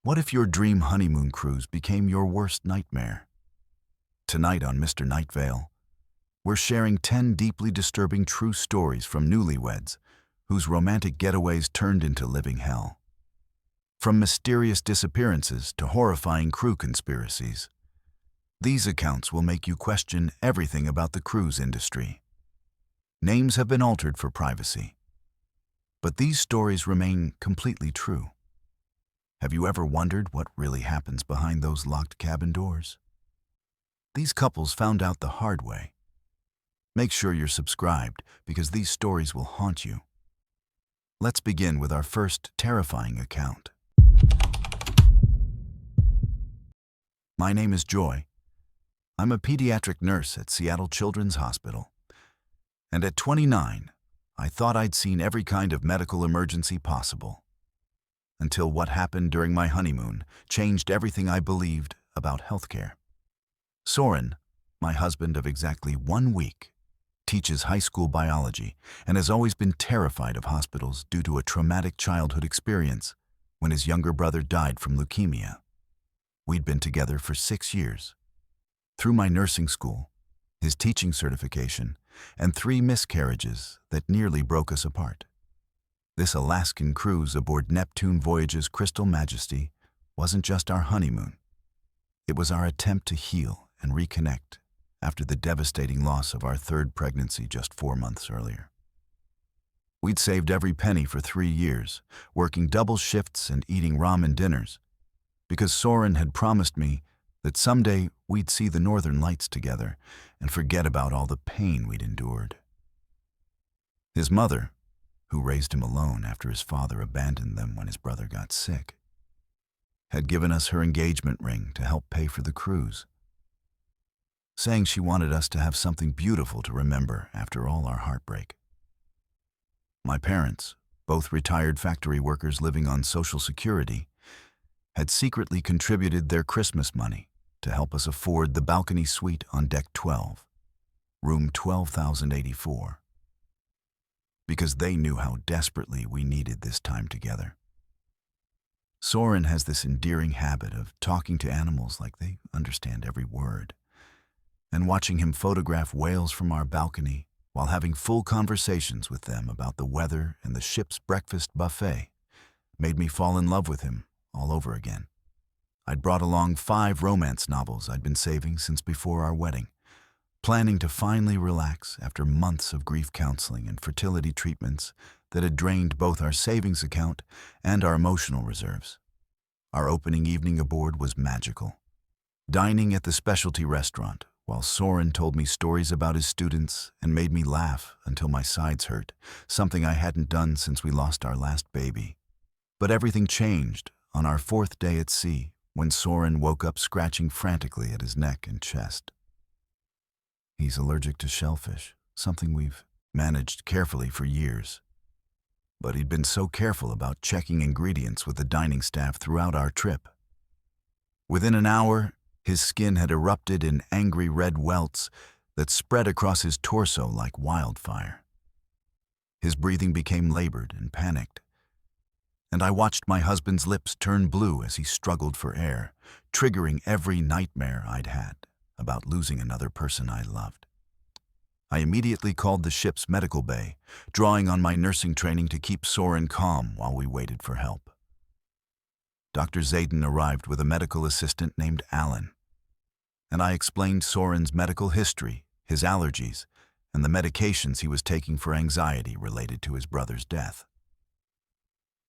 What if your dream honeymoon cruise became your worst nightmare? Tonight on Mr. Nightveil, we're sharing 10 deeply disturbing true stories from newlyweds whose romantic getaways turned into living hell. From mysterious disappearances to horrifying crew conspiracies, these accounts will make you question everything about the cruise industry. Names have been altered for privacy, but these stories remain completely true. Have you ever wondered what really happens behind those locked cabin doors? These couples found out the hard way. Make sure you're subscribed because these stories will haunt you. Let's begin with our first terrifying account. My name is Joy. I'm a pediatric nurse at Seattle Children's Hospital. And at 29, I thought I'd seen every kind of medical emergency possible. Until what happened during my honeymoon changed everything I believed about healthcare. Soren, my husband of exactly 1 week, teaches high school biology and has always been terrified of hospitals due to a traumatic childhood experience when his younger brother died from leukemia. We'd been together for 6 years. Through my nursing school, his teaching certification, and 3 miscarriages that nearly broke us apart. This Alaskan cruise aboard Neptune Voyage's Crystal Majesty wasn't just our honeymoon. It was our attempt to heal and reconnect after the devastating loss of our 3rd pregnancy just 4 months earlier. We'd saved every penny for 3 years, working double shifts and eating ramen dinners, because Soren had promised me that someday we'd see the northern lights together and forget about all the pain we'd endured. His mother, who raised him alone after his father abandoned them when his brother got sick, had given us her engagement ring to help pay for the cruise, saying she wanted us to have something beautiful to remember after all our heartbreak. My parents, both retired factory workers living on Social Security, had secretly contributed their Christmas money to help us afford the balcony suite on Deck 12, room 12,084. Because they knew how desperately we needed this time together. Soren has this endearing habit of talking to animals like they understand every word, and watching him photograph whales from our balcony while having full conversations with them about the weather and the ship's breakfast buffet made me fall in love with him all over again. I'd brought along 5 romance novels I'd been saving since before our wedding, planning to finally relax after months of grief counseling and fertility treatments that had drained both our savings account and our emotional reserves. Our opening evening aboard was magical. Dining at the specialty restaurant while Soren told me stories about his students and made me laugh until my sides hurt, something I hadn't done since we lost our last baby. But everything changed on our 4th day at sea when Soren woke up scratching frantically at his neck and chest. He's allergic to shellfish, something we've managed carefully for years. But he'd been so careful about checking ingredients with the dining staff throughout our trip. Within an hour, his skin had erupted in angry red welts that spread across his torso like wildfire. His breathing became labored and panicked, and I watched my husband's lips turn blue as he struggled for air, triggering every nightmare I'd had about losing another person I loved. I immediately called the ship's medical bay, drawing on my nursing training to keep Soren calm while we waited for help. Dr. Zayden arrived with a medical assistant named Alan, and I explained Soren's medical history, his allergies, and the medications he was taking for anxiety related to his brother's death.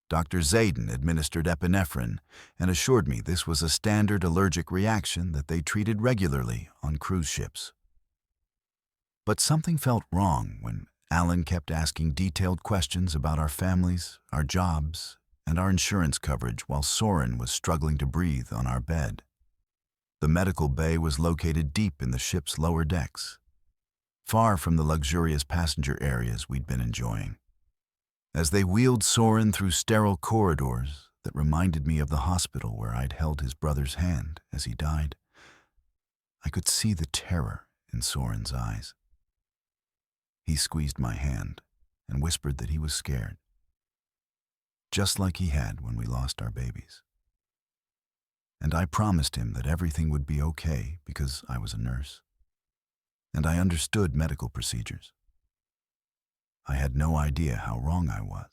Dr. Zayden administered epinephrine and assured me this was a standard allergic reaction that they treated regularly on cruise ships. But something felt wrong when Alan kept asking detailed questions about our families, our jobs, and our insurance coverage while Soren was struggling to breathe on our bed. The medical bay was located deep in the ship's lower decks, far from the luxurious passenger areas we'd been enjoying. As they wheeled Soren through sterile corridors that reminded me of the hospital where I'd held his brother's hand as he died, I could see the terror in Soren's eyes. He squeezed my hand and whispered that he was scared, just like he had when we lost our babies. and I promised him that everything would be okay because I was a nurse, and I understood medical procedures. I had no idea how wrong I was.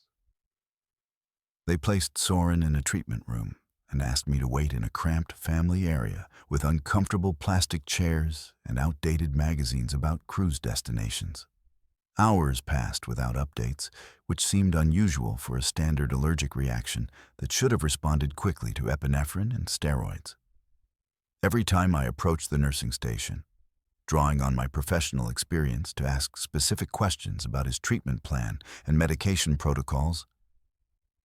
They placed Soren in a treatment room and asked me to wait in a cramped family area with uncomfortable plastic chairs and outdated magazines about cruise destinations. Hours passed without updates, which seemed unusual for a standard allergic reaction that should have responded quickly to epinephrine and steroids. Every time I approached the nursing station, drawing on my professional experience to ask specific questions about his treatment plan and medication protocols,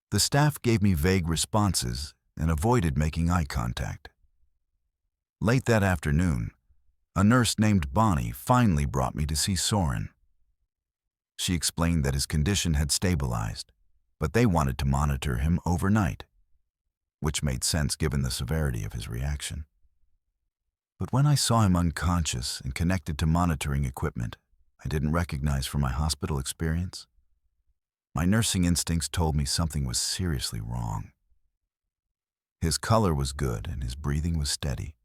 the staff gave me vague responses and avoided making eye contact. Late that afternoon, a nurse named Bonnie finally brought me to see Soren. She explained that his condition had stabilized, but they wanted to monitor him overnight, which made sense given the severity of his reaction. But when I saw him unconscious and connected to monitoring equipment I didn't recognize from my hospital experience, my nursing instincts told me something was seriously wrong. His color was good and his breathing was steady,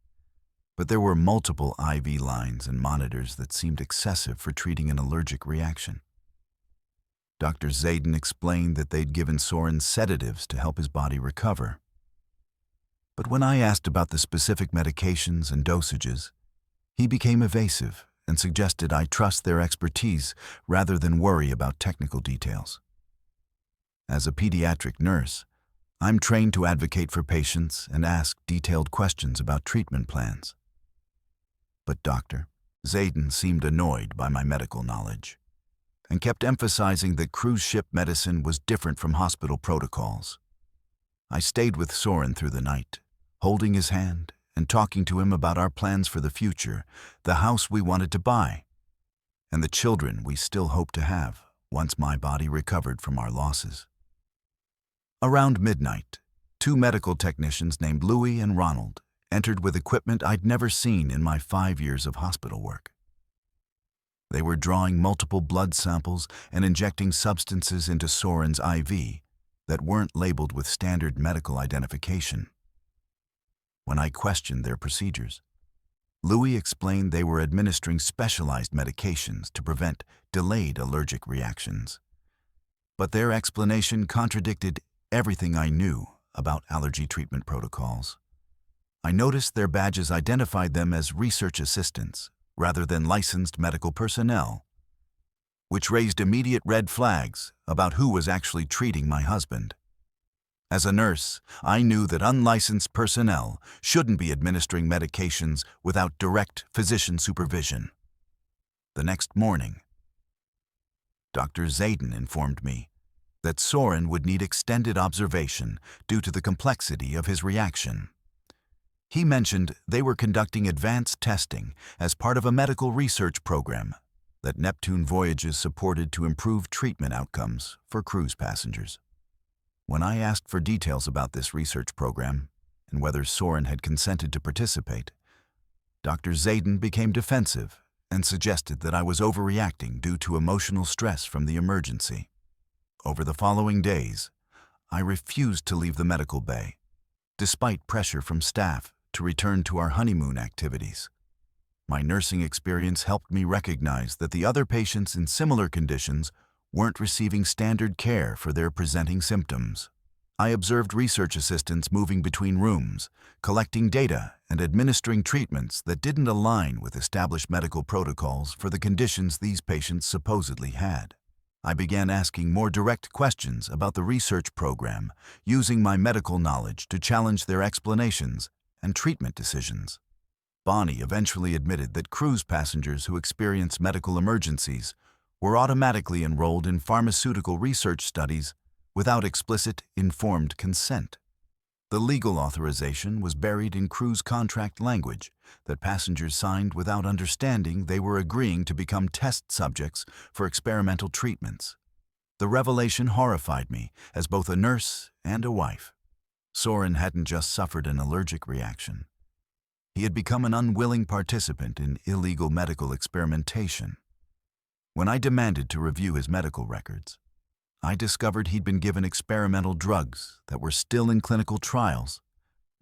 but there were multiple IV lines and monitors that seemed excessive for treating an allergic reaction. Dr. Zayden explained that they'd given Soren sedatives to help his body recover. But when I asked about the specific medications and dosages, he became evasive and suggested I trust their expertise rather than worry about technical details. As a pediatric nurse, I'm trained to advocate for patients and ask detailed questions about treatment plans. But Dr. Zayden seemed annoyed by my medical knowledge and kept emphasizing that cruise ship medicine was different from hospital protocols. I stayed with Soren through the night, holding his hand and talking to him about our plans for the future, the house we wanted to buy, and the children we still hoped to have once my body recovered from our losses. Around midnight, 2 medical technicians named Louis and Ronald entered with equipment I'd never seen in my 5 years of hospital work. They were drawing multiple blood samples and injecting substances into Soren's IV that weren't labeled with standard medical identification. When I questioned their procedures, Louis explained they were administering specialized medications to prevent delayed allergic reactions. But their explanation contradicted everything I knew about allergy treatment protocols. I noticed their badges identified them as research assistants rather than licensed medical personnel, which raised immediate red flags about who was actually treating my husband. As a nurse, I knew that unlicensed personnel shouldn't be administering medications without direct physician supervision. The next morning, Dr. Zayden informed me that Soren would need extended observation due to the complexity of his reaction. He mentioned they were conducting advanced testing as part of a medical research program that Neptune Voyages supported to improve treatment outcomes for cruise passengers. When I asked for details about this research program and whether Soren had consented to participate, Dr. Zayden became defensive and suggested that I was overreacting due to emotional stress from the emergency. Over the following days, I refused to leave the medical bay, despite pressure from staff to return to our honeymoon activities. My nursing experience helped me recognize that the other patients in similar conditions weren't receiving standard care for their presenting symptoms. I observed research assistants moving between rooms, collecting data and administering treatments that didn't align with established medical protocols for the conditions these patients supposedly had. I began asking more direct questions about the research program, using my medical knowledge to challenge their explanations and treatment decisions. Bonnie eventually admitted that cruise passengers who experience medical emergencies were automatically enrolled in pharmaceutical research studies without explicit, informed consent. The legal authorization was buried in cruise contract language that passengers signed without understanding they were agreeing to become test subjects for experimental treatments. The revelation horrified me as both a nurse and a wife. Soren hadn't just suffered an allergic reaction. He had become an unwilling participant in illegal medical experimentation. When I demanded to review his medical records, I discovered he'd been given experimental drugs that were still in clinical trials,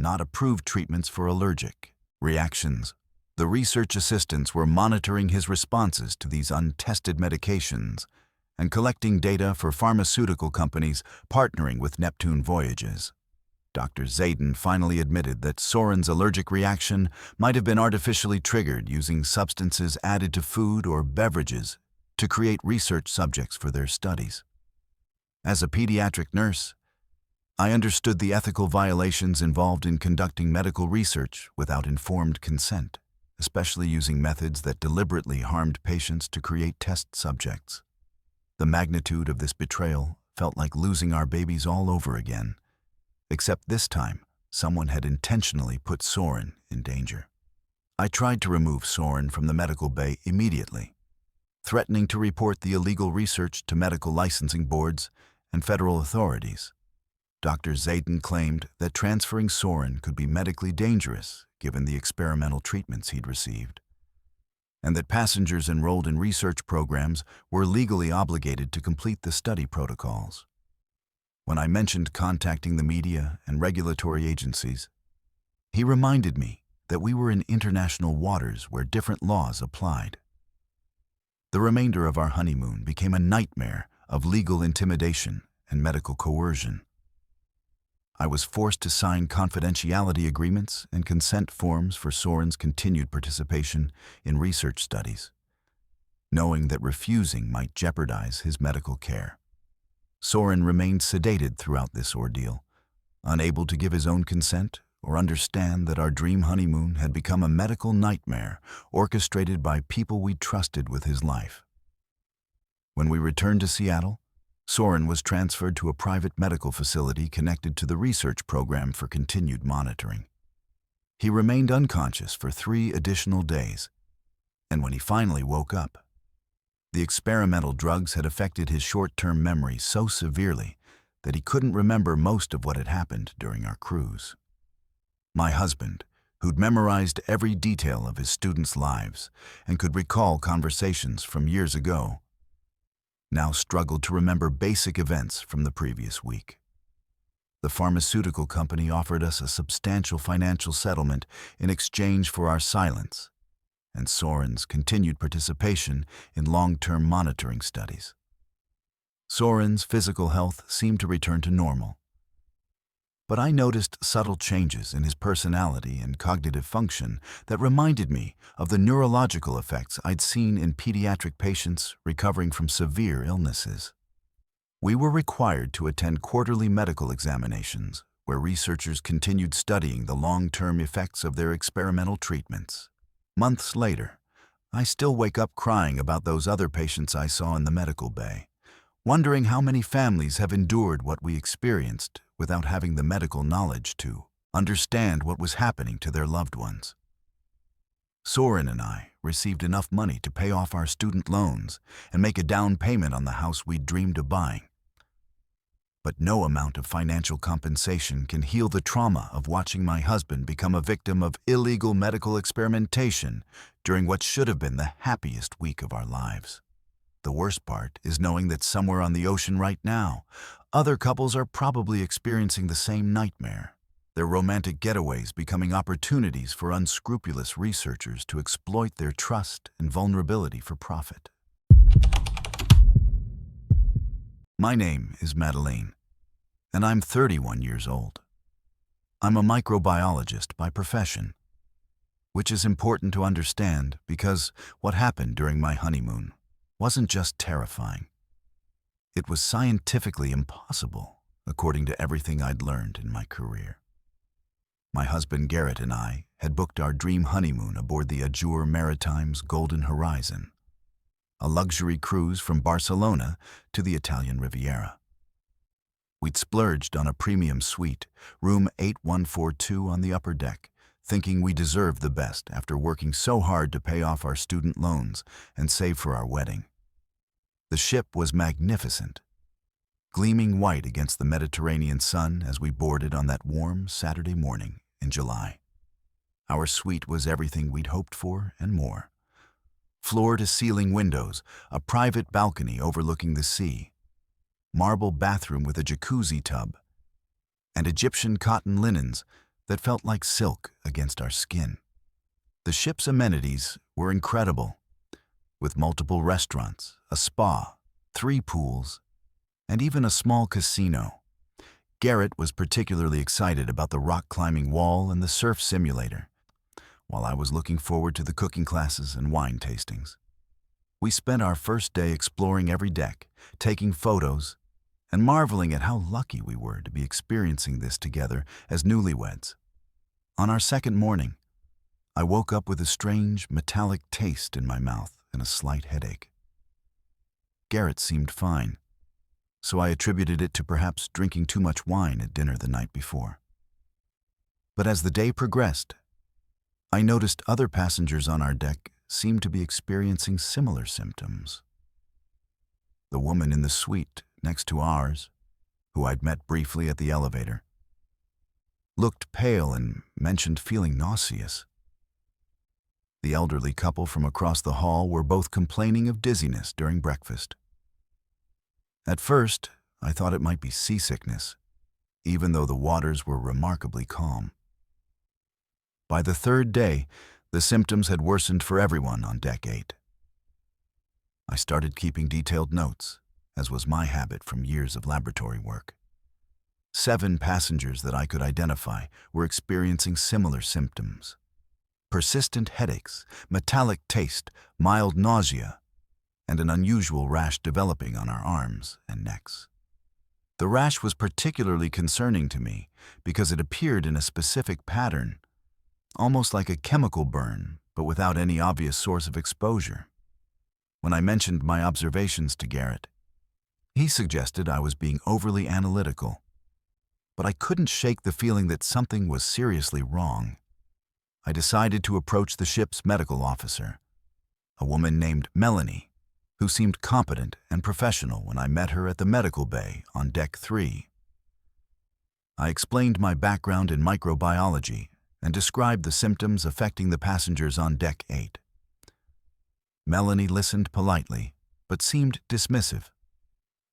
not approved treatments for allergic reactions. The research assistants were monitoring his responses to these untested medications and collecting data for pharmaceutical companies partnering with Neptune Voyages. Dr. Zayden finally admitted that Soren's allergic reaction might have been artificially triggered using substances added to food or beverages to create research subjects for their studies. As a pediatric nurse, I understood the ethical violations involved in conducting medical research without informed consent, especially using methods that deliberately harmed patients to create test subjects. The magnitude of this betrayal felt like losing our babies all over again, except this time, someone had intentionally put Soren in danger. I tried to remove Soren from the medical bay immediately, threatening to report the illegal research to medical licensing boards and federal authorities. Dr. Zayden claimed that transferring Soren could be medically dangerous given the experimental treatments he'd received, and that passengers enrolled in research programs were legally obligated to complete the study protocols. When I mentioned contacting the media and regulatory agencies, he reminded me that we were in international waters where different laws applied. The remainder of our honeymoon became a nightmare of legal intimidation and medical coercion. I was forced to sign confidentiality agreements and consent forms for Soren's continued participation in research studies, knowing that refusing might jeopardize his medical care. Soren remained sedated throughout this ordeal, unable to give his own consent or understand that our dream honeymoon had become a medical nightmare orchestrated by people we trusted with his life. When we returned to Seattle, Soren was transferred to a private medical facility connected to the research program for continued monitoring. He remained unconscious for 3 additional days, and when he finally woke up, the experimental drugs had affected his short-term memory so severely that he couldn't remember most of what had happened during our cruise. My husband, who'd memorized every detail of his students' lives and could recall conversations from years ago, now struggled to remember basic events from the previous week. The pharmaceutical company offered us a substantial financial settlement in exchange for our silence and Soren's continued participation in long-term monitoring studies. Soren's physical health seemed to return to normal, but I noticed subtle changes in his personality and cognitive function that reminded me of the neurological effects I'd seen in pediatric patients recovering from severe illnesses. We were required to attend quarterly medical examinations where researchers continued studying the long-term effects of their experimental treatments. Months later, I still wake up crying about those other patients I saw in the medical bay, wondering how many families have endured what we experienced without having the medical knowledge to understand what was happening to their loved ones. Soren and I received enough money to pay off our student loans and make a down payment on the house we'd dreamed of buying. But no amount of financial compensation can heal the trauma of watching my husband become a victim of illegal medical experimentation during what should have been the happiest week of our lives. The worst part is knowing that somewhere on the ocean right now, other couples are probably experiencing the same nightmare, their romantic getaways becoming opportunities for unscrupulous researchers to exploit their trust and vulnerability for profit. My name is Madeleine, and I'm 31 years old. I'm a microbiologist by profession, which is important to understand because what happened during my honeymoon wasn't just terrifying. It was scientifically impossible, according to everything I'd learned in my career. My husband Garrett and I had booked our dream honeymoon aboard the Azure Maritime's Golden Horizon, a luxury cruise from Barcelona to the Italian Riviera. We'd splurged on a premium suite, room 8142 on the upper deck, thinking we deserved the best after working so hard to pay off our student loans and save for our wedding. The ship was magnificent, gleaming white against the Mediterranean sun as we boarded on that warm Saturday morning in July. Our suite was everything we'd hoped for and more. Floor-to-ceiling windows, a private balcony overlooking the sea, marble bathroom with a jacuzzi tub, and Egyptian cotton linens that felt like silk against our skin. The ship's amenities were incredible, with multiple restaurants, a spa, 3 pools, and even a small casino. Garrett was particularly excited about the rock-climbing wall and the surf simulator, while I was looking forward to the cooking classes and wine tastings. We spent our first day exploring every deck, taking photos, and marveling at how lucky we were to be experiencing this together as newlyweds. On our second morning, I woke up with a strange, metallic taste in my mouth and a slight headache. Garrett seemed fine, so I attributed it to perhaps drinking too much wine at dinner the night before. But as the day progressed, I noticed other passengers on our deck seemed to be experiencing similar symptoms. The woman in the suite next to ours, who I'd met briefly at the elevator, looked pale and mentioned feeling nauseous. The elderly couple from across the hall were both complaining of dizziness during breakfast. At first, I thought it might be seasickness, even though the waters were remarkably calm. By the third day, the symptoms had worsened for everyone on Deck 8. I started keeping detailed notes, as was my habit from years of laboratory work. 7 passengers that I could identify were experiencing similar symptoms: persistent headaches, metallic taste, mild nausea, and an unusual rash developing on our arms and necks. The rash was particularly concerning to me because it appeared in a specific pattern, almost like a chemical burn, but without any obvious source of exposure. When I mentioned my observations to Garrett, he suggested I was being overly analytical, but I couldn't shake the feeling that something was seriously wrong. I decided to approach the ship's medical officer, a woman named Melanie, who seemed competent and professional when I met her at the medical bay on Deck 3. I explained my background in microbiology and described the symptoms affecting the passengers on Deck 8. Melanie listened politely, but seemed dismissive,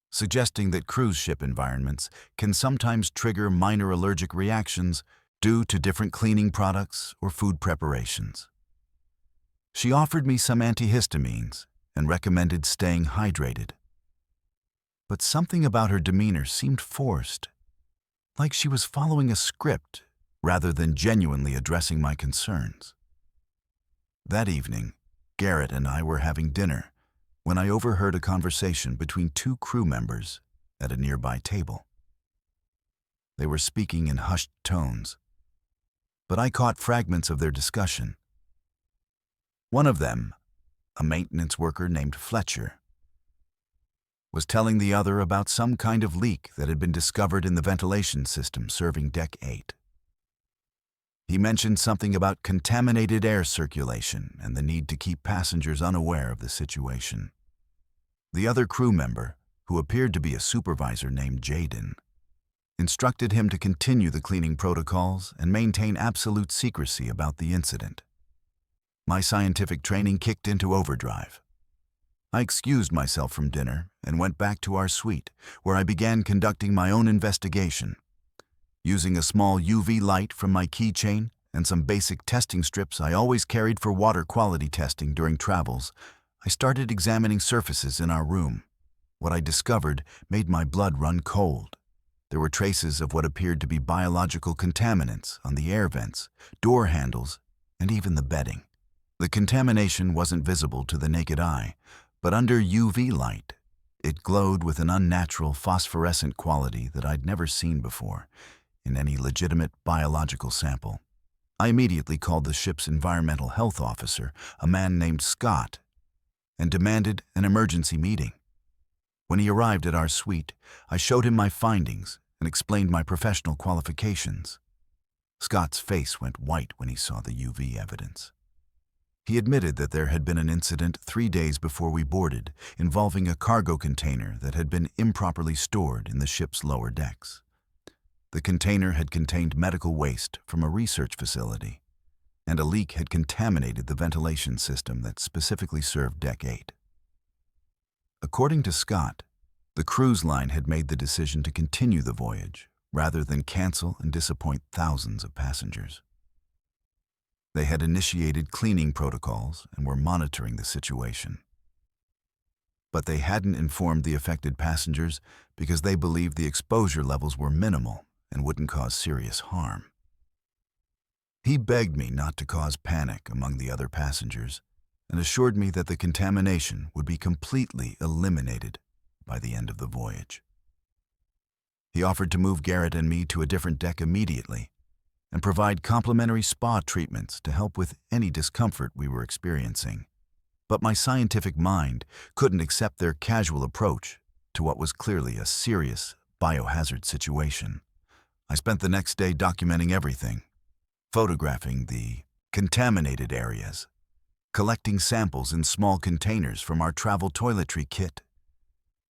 suggesting that cruise ship environments can sometimes trigger minor allergic reactions due to different cleaning products or food preparations. She offered me some antihistamines and recommended staying hydrated. But something about her demeanor seemed forced, like she was following a script rather than genuinely addressing my concerns. That evening, Garrett and I were having dinner when I overheard a conversation between 2 crew members at a nearby table. They were speaking in hushed tones, but I caught fragments of their discussion. One of them, a maintenance worker named Fletcher, was telling the other about some kind of leak that had been discovered in the ventilation system serving Deck 8. He mentioned something about contaminated air circulation and the need to keep passengers unaware of the situation. The other crew member, who appeared to be a supervisor named Jaden, instructed him to continue the cleaning protocols and maintain absolute secrecy about the incident. My scientific training kicked into overdrive. I excused myself from dinner and went back to our suite, where I began conducting my own investigation. Using a small UV light from my keychain and some basic testing strips I always carried for water quality testing during travels, I started examining surfaces in our room. What I discovered made my blood run cold. There were traces of what appeared to be biological contaminants on the air vents, door handles, and even the bedding. The contamination wasn't visible to the naked eye, but under UV light, it glowed with an unnatural phosphorescent quality that I'd never seen before in any legitimate biological sample. I immediately called the ship's environmental health officer, a man named Scott, and demanded an emergency meeting. When he arrived at our suite, I showed him my findings and explained my professional qualifications. Scott's face went white when he saw the UV evidence. He admitted that there had been an incident 3 days before we boarded involving a cargo container that had been improperly stored in the ship's lower decks. The container had contained medical waste from a research facility, and a leak had contaminated the ventilation system that specifically served Deck 8. According to Scott, the cruise line had made the decision to continue the voyage rather than cancel and disappoint thousands of passengers. They had initiated cleaning protocols and were monitoring the situation. But they hadn't informed the affected passengers because they believed the exposure levels were minimal and wouldn't cause serious harm. He begged me not to cause panic among the other passengers and assured me that the contamination would be completely eliminated by the end of the voyage. He offered to move Garrett and me to a different deck immediately and provide complimentary spa treatments to help with any discomfort we were experiencing. But my scientific mind couldn't accept their casual approach to what was clearly a serious biohazard situation. I spent the next day documenting everything, photographing the contaminated areas, collecting samples in small containers from our travel toiletry kit,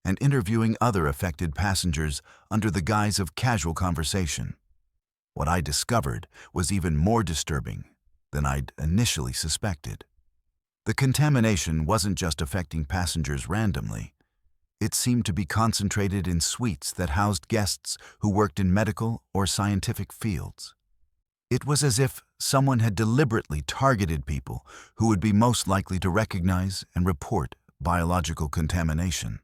and interviewing other affected passengers under the guise of casual conversation. What I discovered was even more disturbing than I'd initially suspected. The contamination wasn't just affecting passengers randomly. It seemed to be concentrated in suites that housed guests who worked in medical or scientific fields. It was as if someone had deliberately targeted people who would be most likely to recognize and report biological contamination.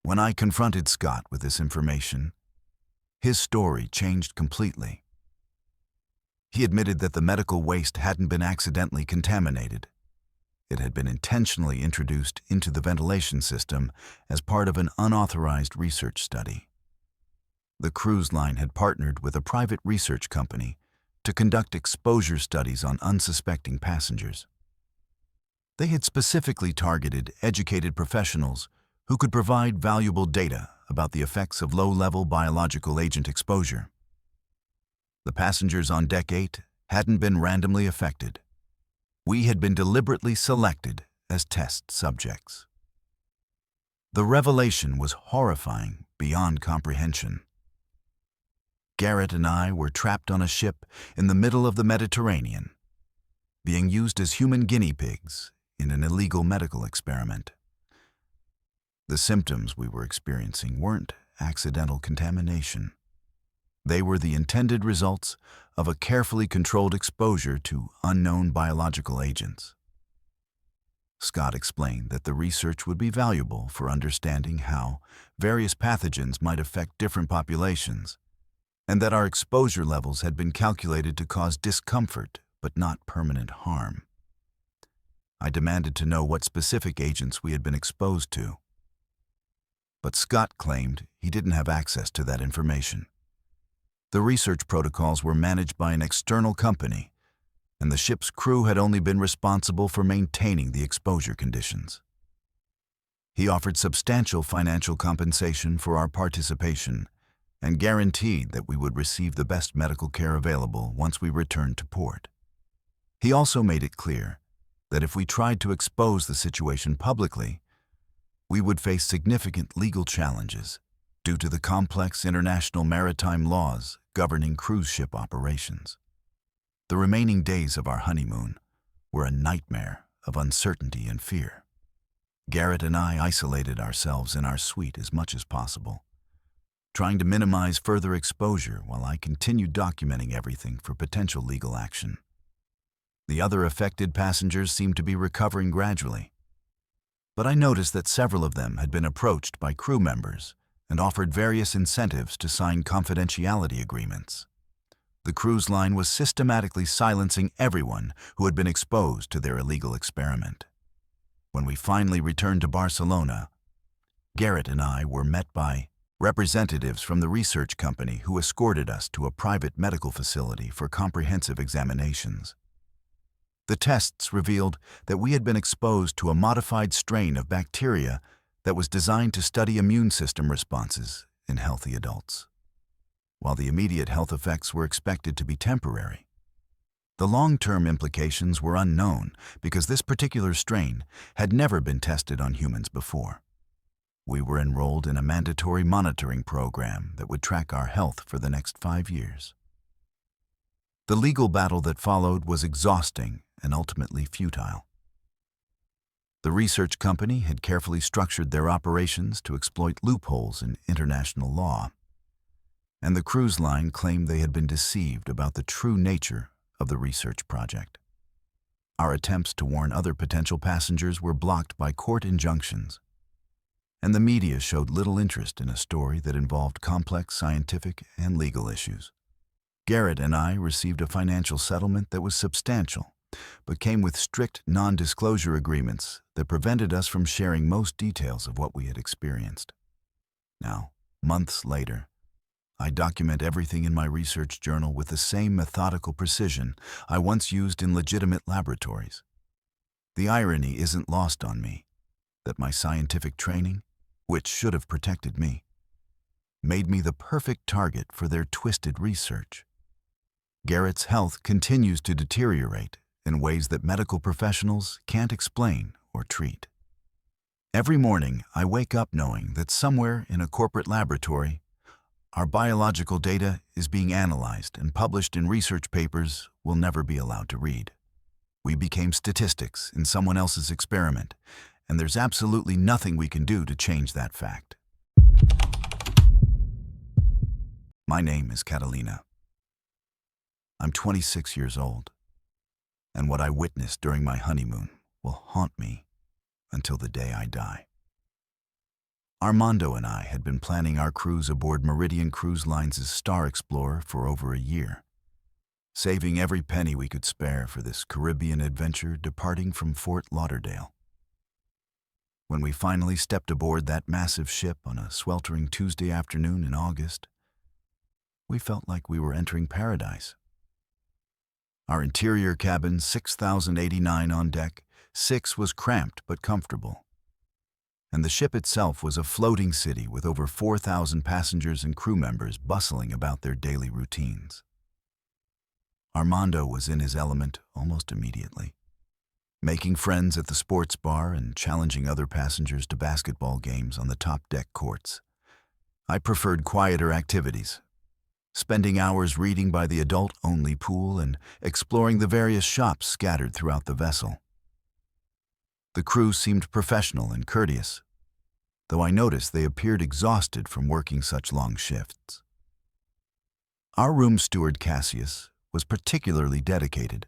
When I confronted Scott with this information, his story changed completely. He admitted that the medical waste hadn't been accidentally contaminated. It had been intentionally introduced into the ventilation system as part of an unauthorized research study. The cruise line had partnered with a private research company to conduct exposure studies on unsuspecting passengers. They had specifically targeted educated professionals who could provide valuable data about the effects of low-level biological agent exposure. The passengers on Deck 8 hadn't been randomly affected. We had been deliberately selected as test subjects. The revelation was horrifying beyond comprehension. Garrett and I were trapped on a ship in the middle of the Mediterranean, being used as human guinea pigs in an illegal medical experiment. The symptoms we were experiencing weren't accidental contamination. They were the intended results of a carefully controlled exposure to unknown biological agents. Scott explained that the research would be valuable for understanding how various pathogens might affect different populations, and that our exposure levels had been calculated to cause discomfort but not permanent harm. I demanded to know what specific agents we had been exposed to. But Scott claimed he didn't have access to that information. The research protocols were managed by an external company, and the ship's crew had only been responsible for maintaining the exposure conditions. He offered substantial financial compensation for our participation and guaranteed that we would receive the best medical care available once we returned to port. He also made it clear that if we tried to expose the situation publicly, we would face significant legal challenges due to the complex international maritime laws governing cruise ship operations. The remaining days of our honeymoon were a nightmare of uncertainty and fear. Garrett and I isolated ourselves in our suite as much as possible, trying to minimize further exposure while I continued documenting everything for potential legal action. The other affected passengers seemed to be recovering gradually, but I noticed that several of them had been approached by crew members and offered various incentives to sign confidentiality agreements. The cruise line was systematically silencing everyone who had been exposed to their illegal experiment. When we finally returned to Barcelona, Garrett and I were met by representatives from the research company who escorted us to a private medical facility for comprehensive examinations. The tests revealed that we had been exposed to a modified strain of bacteria that was designed to study immune system responses in healthy adults. While the immediate health effects were expected to be temporary, the long-term implications were unknown because this particular strain had never been tested on humans before. We were enrolled in a mandatory monitoring program that would track our health for the next 5 years. The legal battle that followed was exhausting and ultimately futile. The research company had carefully structured their operations to exploit loopholes in international law. and the cruise line claimed they had been deceived about the true nature of the research project. Our attempts to warn other potential passengers were blocked by court injunctions, and the media showed little interest in a story that involved complex scientific and legal issues. Garrett and I received a financial settlement that was substantial, but came with strict non-disclosure agreements that prevented us from sharing most details of what we had experienced. Now, months later, I document everything in my research journal with the same methodical precision I once used in legitimate laboratories. The irony isn't lost on me that my scientific training, which should have protected me, made me the perfect target for their twisted research. Garrett's health continues to deteriorate in ways that medical professionals can't explain or treat. Every morning, I wake up knowing that somewhere in a corporate laboratory, our biological data is being analyzed and published in research papers we'll never be allowed to read. We became statistics in someone else's experiment, and there's absolutely nothing we can do to change that fact. My name is Catalina. I'm 26 years old, and what I witnessed during my honeymoon will haunt me until the day I die. Armando and I had been planning our cruise aboard Meridian Cruise Lines' Star Explorer for over a year, saving every penny we could spare for this Caribbean adventure departing from Fort Lauderdale. When we finally stepped aboard that massive ship on a sweltering Tuesday afternoon in August, we felt like we were entering paradise. Our interior cabin, 6,089 on deck, 6 was cramped but comfortable. And the ship itself was a floating city with over 4,000 passengers and crew members bustling about their daily routines. Armando was in his element almost immediately, making friends at the sports bar and challenging other passengers to basketball games on the top deck courts. I preferred quieter activities, spending hours reading by the adult-only pool and exploring the various shops scattered throughout the vessel. The crew seemed professional and courteous, though I noticed they appeared exhausted from working such long shifts. Our room steward, Cassius, was particularly dedicated,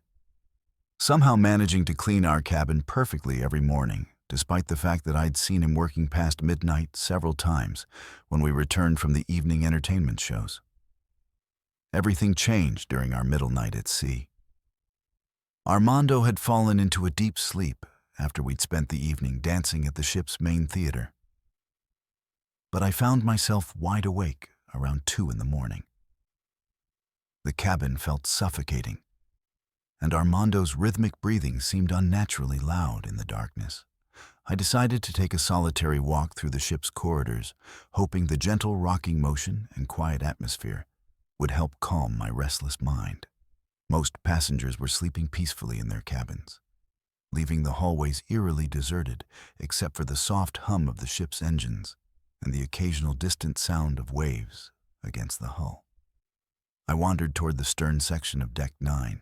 somehow managing to clean our cabin perfectly every morning, despite the fact that I'd seen him working past midnight several times when we returned from the evening entertainment shows. Everything changed during our middle night at sea. Armando had fallen into a deep sleep after we'd spent the evening dancing at the ship's main theater. But I found myself wide awake around 2 in the morning. The cabin felt suffocating, and Armando's rhythmic breathing seemed unnaturally loud in the darkness. I decided to take a solitary walk through the ship's corridors, hoping the gentle rocking motion and quiet atmosphere would help calm my restless mind. Most passengers were sleeping peacefully in their cabins, leaving the hallways eerily deserted except for the soft hum of the ship's engines and the occasional distant sound of waves against the hull. I wandered toward the stern section of Deck 9,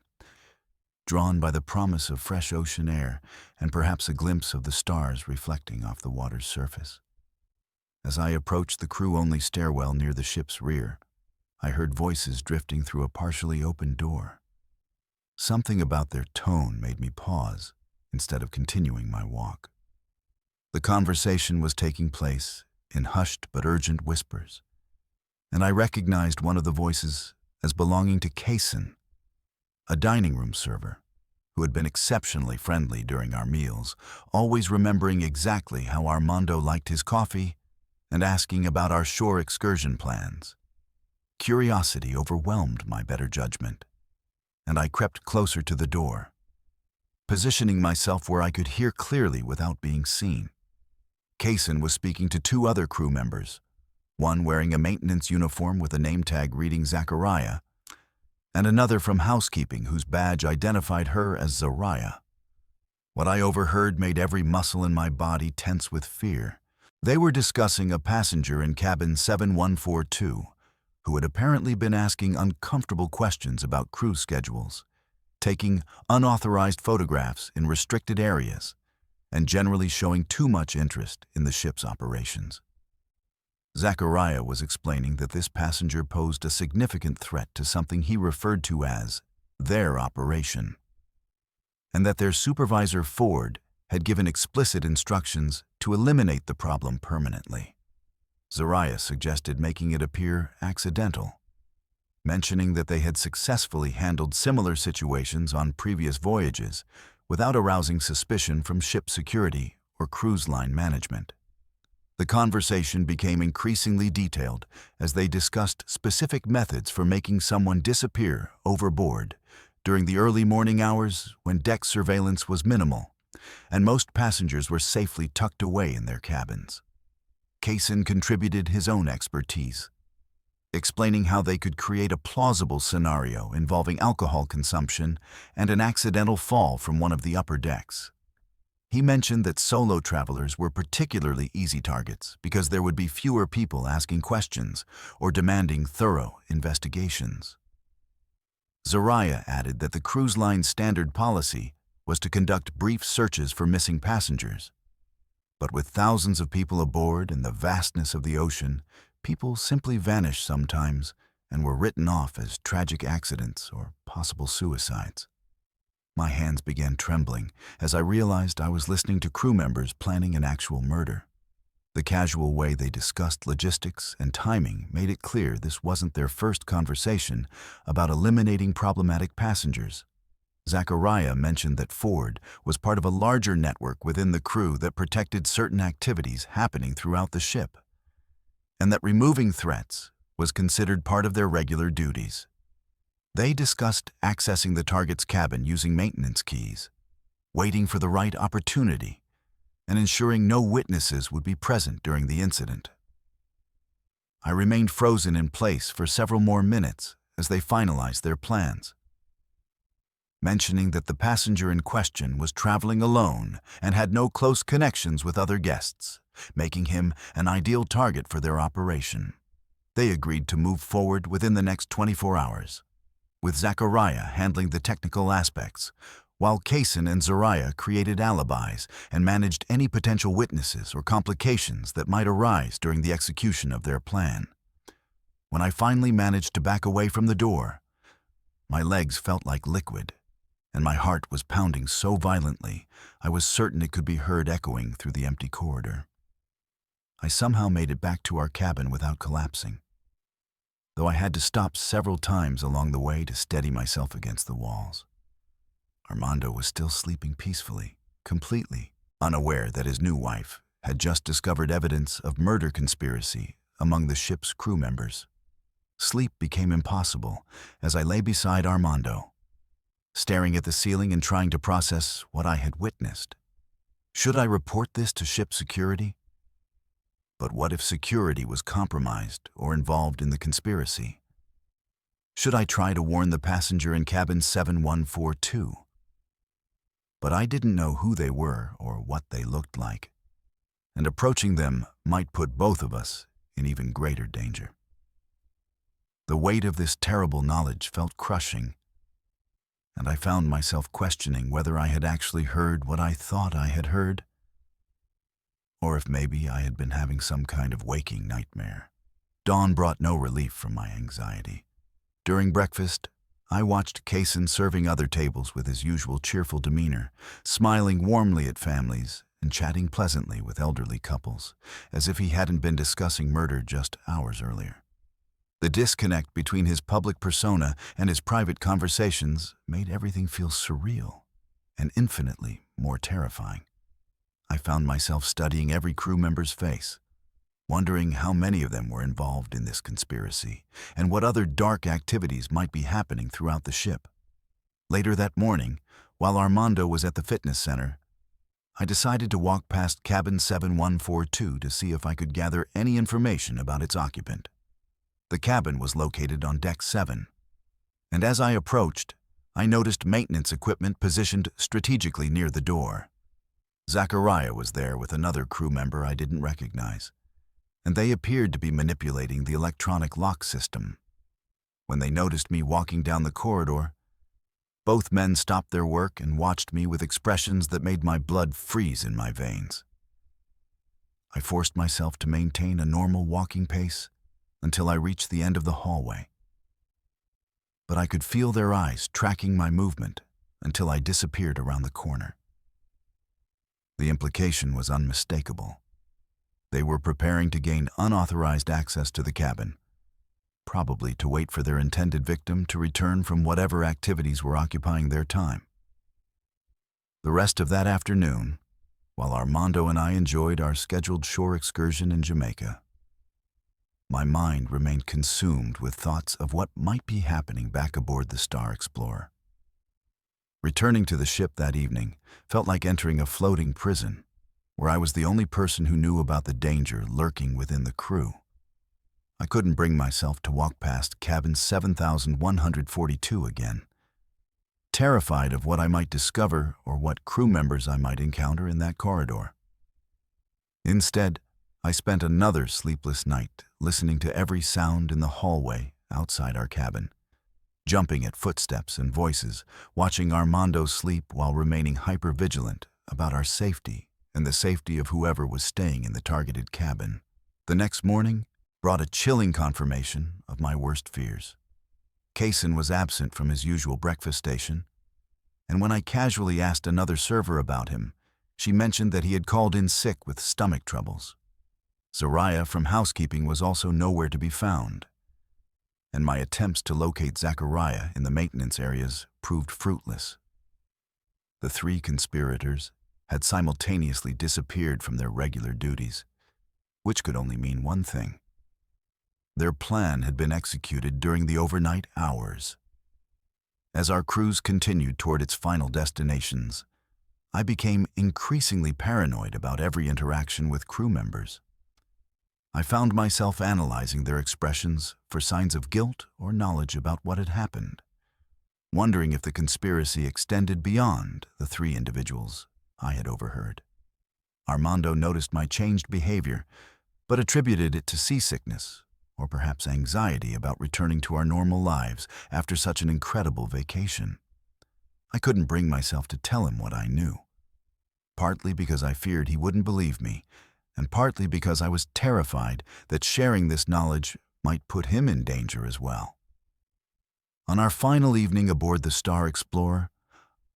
drawn by the promise of fresh ocean air and perhaps a glimpse of the stars reflecting off the water's surface. As I approached the crew-only stairwell near the ship's rear, I heard voices drifting through a partially open door. Something about their tone made me pause instead of continuing my walk. The conversation was taking place in hushed but urgent whispers, and I recognized one of the voices as belonging to Kaysen, a dining room server who had been exceptionally friendly during our meals, always remembering exactly how Armando liked his coffee and asking about our shore excursion plans. Curiosity overwhelmed my better judgment, and I crept closer to the door, positioning myself where I could hear clearly without being seen. Kaysen was speaking to 2 other crew members, one wearing a maintenance uniform with a name tag reading Zachariah, and another from housekeeping whose badge identified her as Zariah. What I overheard made every muscle in my body tense with fear. They were discussing a passenger in cabin 7142, who had apparently been asking uncomfortable questions about cruise schedules, taking unauthorized photographs in restricted areas, and generally showing too much interest in the ship's operations. Zachariah was explaining that this passenger posed a significant threat to something he referred to as their operation, and that their supervisor Ford had given explicit instructions to eliminate the problem permanently. Zariah suggested making it appear accidental, mentioning that they had successfully handled similar situations on previous voyages without arousing suspicion from ship security or cruise line management. The conversation became increasingly detailed as they discussed specific methods for making someone disappear overboard during the early morning hours when deck surveillance was minimal and most passengers were safely tucked away in their cabins. Kaysen contributed his own expertise, explaining how they could create a plausible scenario involving alcohol consumption and an accidental fall from one of the upper decks. He mentioned that solo travelers were particularly easy targets because there would be fewer people asking questions or demanding thorough investigations. Zariah added that the cruise line's standard policy was to conduct brief searches for missing passengers. But with thousands of people aboard and the vastness of the ocean, people simply vanish sometimes and were written off as tragic accidents or possible suicides. My hands began trembling as I realized I was listening to crew members planning an actual murder. The casual way they discussed logistics and timing made it clear this wasn't their first conversation about eliminating problematic passengers. Zachariah mentioned that Ford was part of a larger network within the crew that protected certain activities happening throughout the ship, and that removing threats was considered part of their regular duties. They discussed accessing the target's cabin using maintenance keys, waiting for the right opportunity, and ensuring no witnesses would be present during the incident. I remained frozen in place for several more minutes as they finalized their plans, mentioning that the passenger in question was traveling alone and had no close connections with other guests, making him an ideal target for their operation. They agreed to move forward within the next 24 hours, with Zachariah handling the technical aspects, while Kaysen and Zariah created alibis and managed any potential witnesses or complications that might arise during the execution of their plan. When I finally managed to back away from the door, my legs felt like liquid, and my heart was pounding so violently I was certain it could be heard echoing through the empty corridor. I somehow made it back to our cabin without collapsing, though I had to stop several times along the way to steady myself against the walls. Armando was still sleeping peacefully, completely unaware that his new wife had just discovered evidence of murder conspiracy among the ship's crew members. Sleep became impossible as I lay beside Armando, staring at the ceiling and trying to process what I had witnessed. Should I report this to ship security? But what if security was compromised or involved in the conspiracy? Should I try to warn the passenger in cabin 7142? But I didn't know who they were or what they looked like, and approaching them might put both of us in even greater danger. The weight of this terrible knowledge felt crushing, and I found myself questioning whether I had actually heard what I thought I had heard, or if maybe I had been having some kind of waking nightmare. Dawn brought no relief from my anxiety. During breakfast, I watched Kaysen serving other tables with his usual cheerful demeanor, smiling warmly at families and chatting pleasantly with elderly couples, as if he hadn't been discussing murder just hours earlier. The disconnect between his public persona and his private conversations made everything feel surreal and infinitely more terrifying. I found myself studying every crew member's face, wondering how many of them were involved in this conspiracy and what other dark activities might be happening throughout the ship. Later that morning, while Armando was at the fitness center, I decided to walk past cabin 7142 to see if I could gather any information about its occupant. The cabin was located on deck 7, and as I approached, I noticed maintenance equipment positioned strategically near the door. Zachariah was there with another crew member I didn't recognize, and they appeared to be manipulating the electronic lock system. When they noticed me walking down the corridor, both men stopped their work and watched me with expressions that made my blood freeze in my veins. I forced myself to maintain a normal walking pace until I reached the end of the hallway. But I could feel their eyes tracking my movement until I disappeared around the corner. The implication was unmistakable. They were preparing to gain unauthorized access to the cabin, probably to wait for their intended victim to return from whatever activities were occupying their time. The rest of that afternoon, while Armando and I enjoyed our scheduled shore excursion in Jamaica, my mind remained consumed with thoughts of what might be happening back aboard the Star Explorer. Returning to the ship that evening felt like entering a floating prison, where I was the only person who knew about the danger lurking within the crew. I couldn't bring myself to walk past cabin 7142 again, terrified of what I might discover or what crew members I might encounter in that corridor. Instead, I spent another sleepless night listening to every sound in the hallway outside our cabin, jumping at footsteps and voices, watching Armando sleep while remaining hyper-vigilant about our safety and the safety of whoever was staying in the targeted cabin. The next morning brought a chilling confirmation of my worst fears. Kaysen was absent from his usual breakfast station, and when I casually asked another server about him, she mentioned that he had called in sick with stomach troubles. Zariah from housekeeping was also nowhere to be found, and my attempts to locate Zachariah in the maintenance areas proved fruitless. The three conspirators had simultaneously disappeared from their regular duties, which could only mean one thing. Their plan had been executed during the overnight hours. As our cruise continued toward its final destinations, I became increasingly paranoid about every interaction with crew members. I found myself analyzing their expressions for signs of guilt or knowledge about what had happened, wondering if the conspiracy extended beyond the three individuals I had overheard. Armando noticed my changed behavior, but attributed it to seasickness, or perhaps anxiety about returning to our normal lives after such an incredible vacation. I couldn't bring myself to tell him what I knew, partly because I feared he wouldn't believe me, and partly because I was terrified that sharing this knowledge might put him in danger as well. On our final evening aboard the Star Explorer,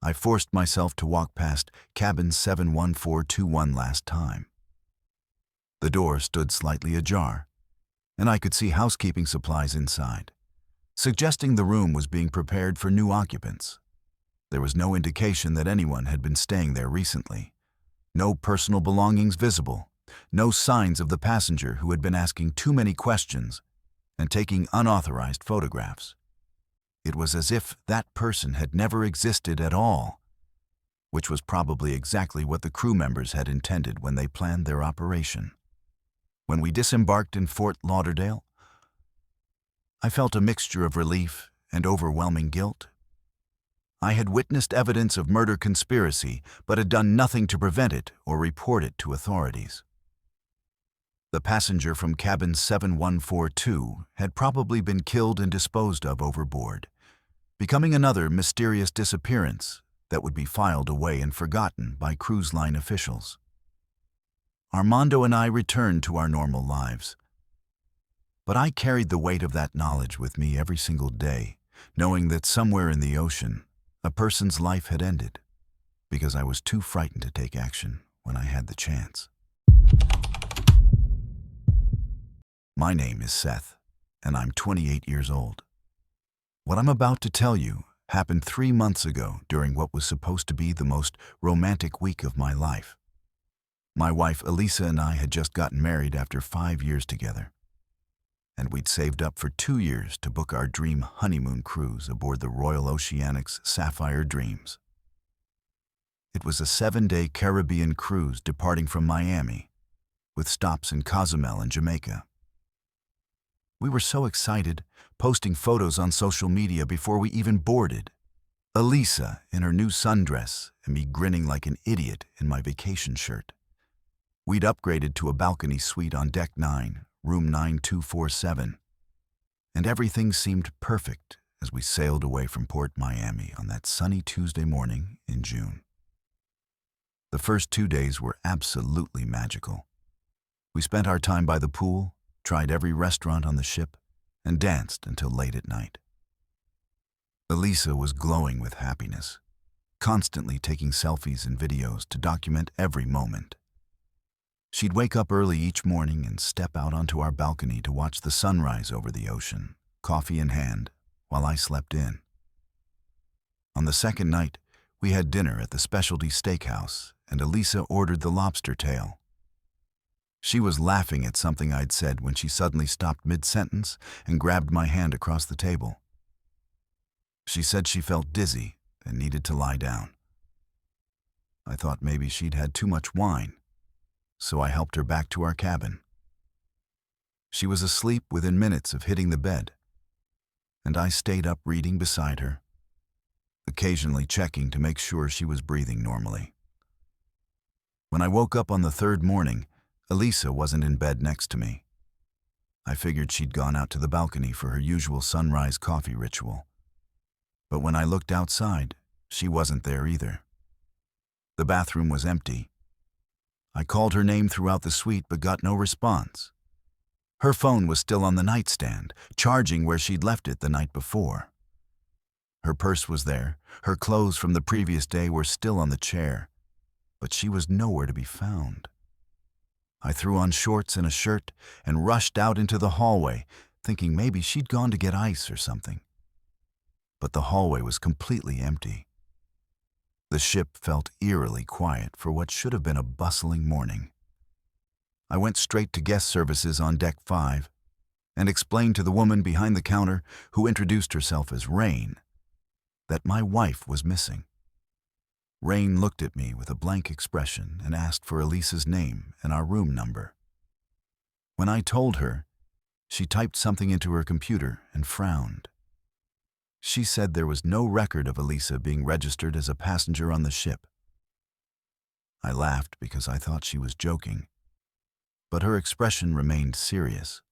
I forced myself to walk past cabin 71421 last time. The door stood slightly ajar, and I could see housekeeping supplies inside, suggesting the room was being prepared for new occupants. There was no indication that anyone had been staying there recently. No personal belongings visible, no signs of the passenger who had been asking too many questions and taking unauthorized photographs. It was as if that person had never existed at all, which was probably exactly what the crew members had intended when they planned their operation. When we disembarked in Fort Lauderdale, I felt a mixture of relief and overwhelming guilt. I had witnessed evidence of murder conspiracy, but had done nothing to prevent it or report it to authorities. The passenger from cabin 7142 had probably been killed and disposed of overboard, becoming another mysterious disappearance that would be filed away and forgotten by cruise line officials. Armando and I returned to our normal lives, but I carried the weight of that knowledge with me every single day, knowing that somewhere in the ocean, a person's life had ended, because I was too frightened to take action when I had the chance. My name is Seth, and I'm 28 years old. What I'm about to tell you happened 3 months ago during what was supposed to be the most romantic week of my life. My wife Elisa and I had just gotten married after 5 years together, and we'd saved up for 2 years to book our dream honeymoon cruise aboard the Royal Oceanic's Sapphire Dreams. It was a 7-day Caribbean cruise departing from Miami, with stops in Cozumel and Jamaica. We were so excited, posting photos on social media before we even boarded. Elisa in her new sundress and me grinning like an idiot in my vacation shirt. We'd upgraded to a balcony suite on Deck 9, room 9247, and everything seemed perfect as we sailed away from Port Miami on that sunny Tuesday morning in June. The first 2 days were absolutely magical. We spent our time by the pool, tried every restaurant on the ship, and danced until late at night. Elisa was glowing with happiness, constantly taking selfies and videos to document every moment. She'd wake up early each morning and step out onto our balcony to watch the sunrise over the ocean, coffee in hand, while I slept in. On the second night, we had dinner at the specialty steakhouse, and Elisa ordered the lobster tail. She was laughing at something I'd said when she suddenly stopped mid-sentence and grabbed my hand across the table. She said she felt dizzy and needed to lie down. I thought maybe she'd had too much wine, so I helped her back to our cabin. She was asleep within minutes of hitting the bed, and I stayed up reading beside her, occasionally checking to make sure she was breathing normally. When I woke up on the third morning, Elisa wasn't in bed next to me. I figured she'd gone out to the balcony for her usual sunrise coffee ritual. But when I looked outside, she wasn't there either. The bathroom was empty. I called her name throughout the suite but got no response. Her phone was still on the nightstand, charging where she'd left it the night before. Her purse was there, her clothes from the previous day were still on the chair, but she was nowhere to be found. I threw on shorts and a shirt and rushed out into the hallway, thinking maybe she'd gone to get ice or something. But the hallway was completely empty. The ship felt eerily quiet for what should have been a bustling morning. I went straight to guest services on deck 5 and explained to the woman behind the counter, who introduced herself as Rain, that my wife was missing. Rain looked at me with a blank expression and asked for Elisa's name and our room number. When I told her, she typed something into her computer and frowned. She said there was no record of Elisa being registered as a passenger on the ship. I laughed because I thought she was joking, but her expression remained serious.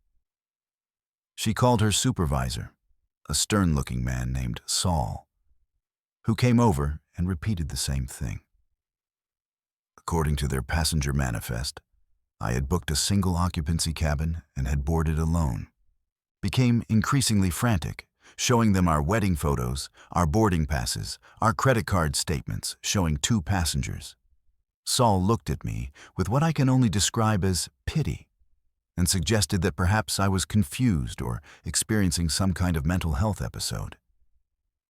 She called her supervisor, a stern-looking man named Saul, who came over and repeated the same thing. According to their passenger manifest, I had booked a single occupancy cabin and had boarded alone. Became increasingly frantic, showing them our wedding photos, our boarding passes, our credit card statements showing 2 passengers. Saul looked at me with what I can only describe as pity and suggested that perhaps I was confused or experiencing some kind of mental health episode.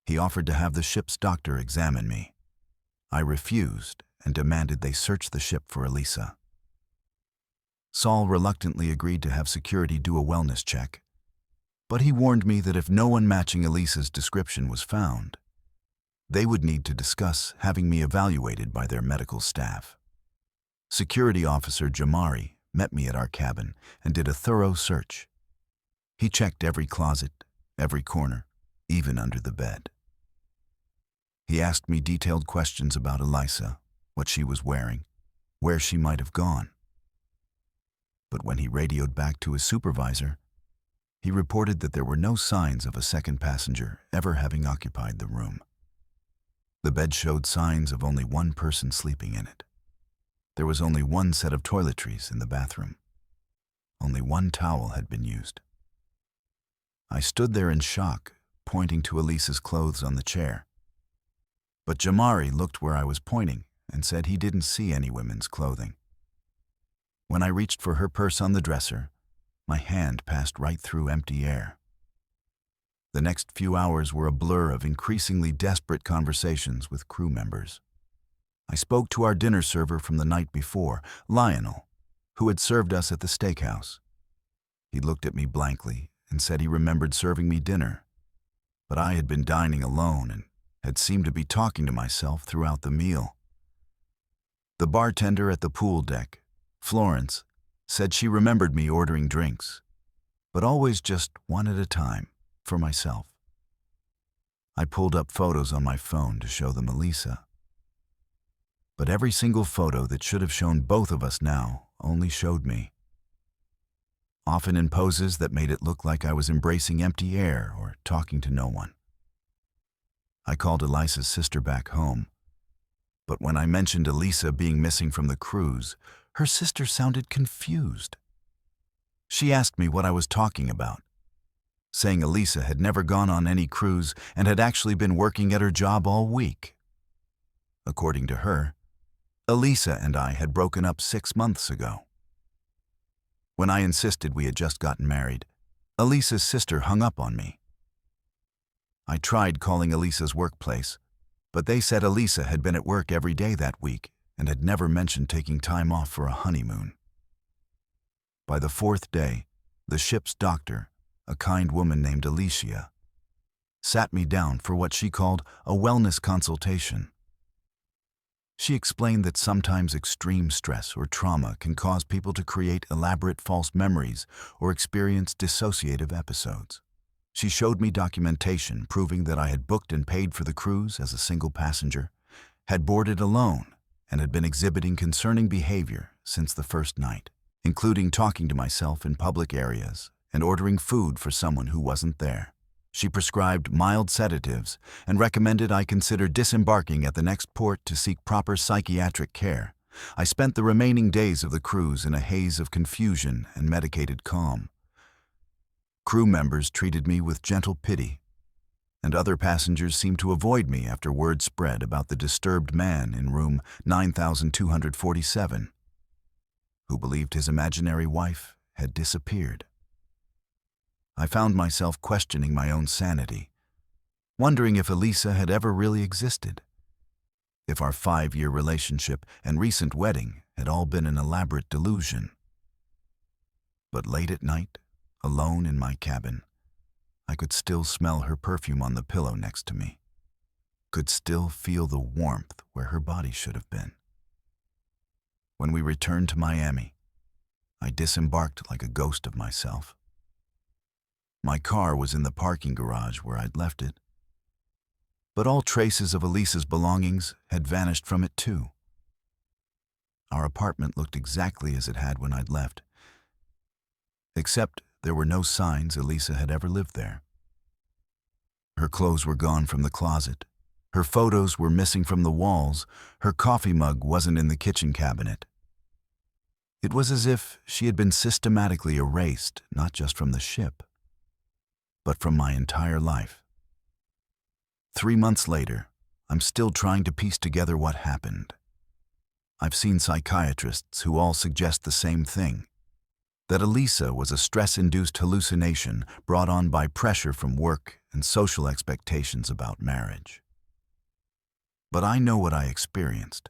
He offered to have the ship's doctor examine me. I refused and demanded they search the ship for Elisa. Saul reluctantly agreed to have security do a wellness check, but he warned me that if no one matching Elisa's description was found, they would need to discuss having me evaluated by their medical staff. Security officer Jamari met me at our cabin and did a thorough search. He checked every closet, every corner, even under the bed. He asked me detailed questions about Elisa, what she was wearing, where she might have gone. But when he radioed back to his supervisor, he reported that there were no signs of a second passenger ever having occupied the room. The bed showed signs of only one person sleeping in it. There was only one set of toiletries in the bathroom. Only one towel had been used. I stood there in shock, pointing to Elisa's clothes on the chair. But Jamari looked where I was pointing and said he didn't see any women's clothing. When I reached for her purse on the dresser, my hand passed right through empty air. The next few hours were a blur of increasingly desperate conversations with crew members. I spoke to our dinner server from the night before, Lionel, who had served us at the steakhouse. He looked at me blankly and said he remembered serving me dinner, but I had been dining alone and had seemed to be talking to myself throughout the meal. The bartender at the pool deck, Florence, said she remembered me ordering drinks, but always just one at a time, for myself. I pulled up photos on my phone to show them Elisa. But every single photo that should have shown both of us now only showed me. Often in poses that made it look like I was embracing empty air or talking to no one. I called Elisa's sister back home, but when I mentioned Elisa being missing from the cruise, her sister sounded confused. She asked me what I was talking about, saying Elisa had never gone on any cruise and had actually been working at her job all week. According to her, Elisa and I had broken up 6 months ago. When I insisted we had just gotten married, Elisa's sister hung up on me. I tried calling Elisa's workplace, but they said Elisa had been at work every day that week and had never mentioned taking time off for a honeymoon. By the 4th day, the ship's doctor, a kind woman named Alicia, sat me down for what she called a wellness consultation. She explained that sometimes extreme stress or trauma can cause people to create elaborate false memories or experience dissociative episodes. She showed me documentation proving that I had booked and paid for the cruise as a single passenger, had boarded alone, and had been exhibiting concerning behavior since the first night, including talking to myself in public areas and ordering food for someone who wasn't there. She prescribed mild sedatives and recommended I consider disembarking at the next port to seek proper psychiatric care. I spent the remaining days of the cruise in a haze of confusion and medicated calm. Crew members treated me with gentle pity, and other passengers seemed to avoid me after word spread about the disturbed man in room 9247, who believed his imaginary wife had disappeared. I found myself questioning my own sanity, wondering if Elisa had ever really existed, if our 5-year relationship and recent wedding had all been an elaborate delusion. But late at night, alone in my cabin, I could still smell her perfume on the pillow next to me, could still feel the warmth where her body should have been. When we returned to Miami, I disembarked like a ghost of myself. My car was in the parking garage where I'd left it, but all traces of Elisa's belongings had vanished from it too. Our apartment looked exactly as it had when I'd left, except there were no signs Elisa had ever lived there. Her clothes were gone from the closet, her photos were missing from the walls, her coffee mug wasn't in the kitchen cabinet. It was as if she had been systematically erased, not just from the ship, but from my entire life. 3 months later, I'm still trying to piece together what happened. I've seen psychiatrists who all suggest the same thing, that Elisa was a stress-induced hallucination brought on by pressure from work and social expectations about marriage. But I know what I experienced.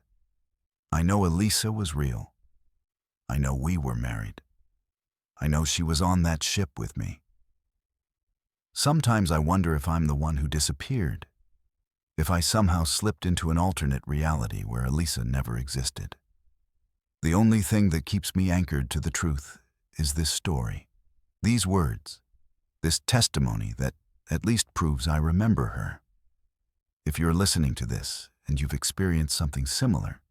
I know Elisa was real. I know we were married. I know she was on that ship with me. Sometimes I wonder if I'm the one who disappeared, if I somehow slipped into an alternate reality where Elisa never existed. The only thing that keeps me anchored to the truth is this story, these words, this testimony that at least proves I remember her. If you're listening to this and you've experienced something similar,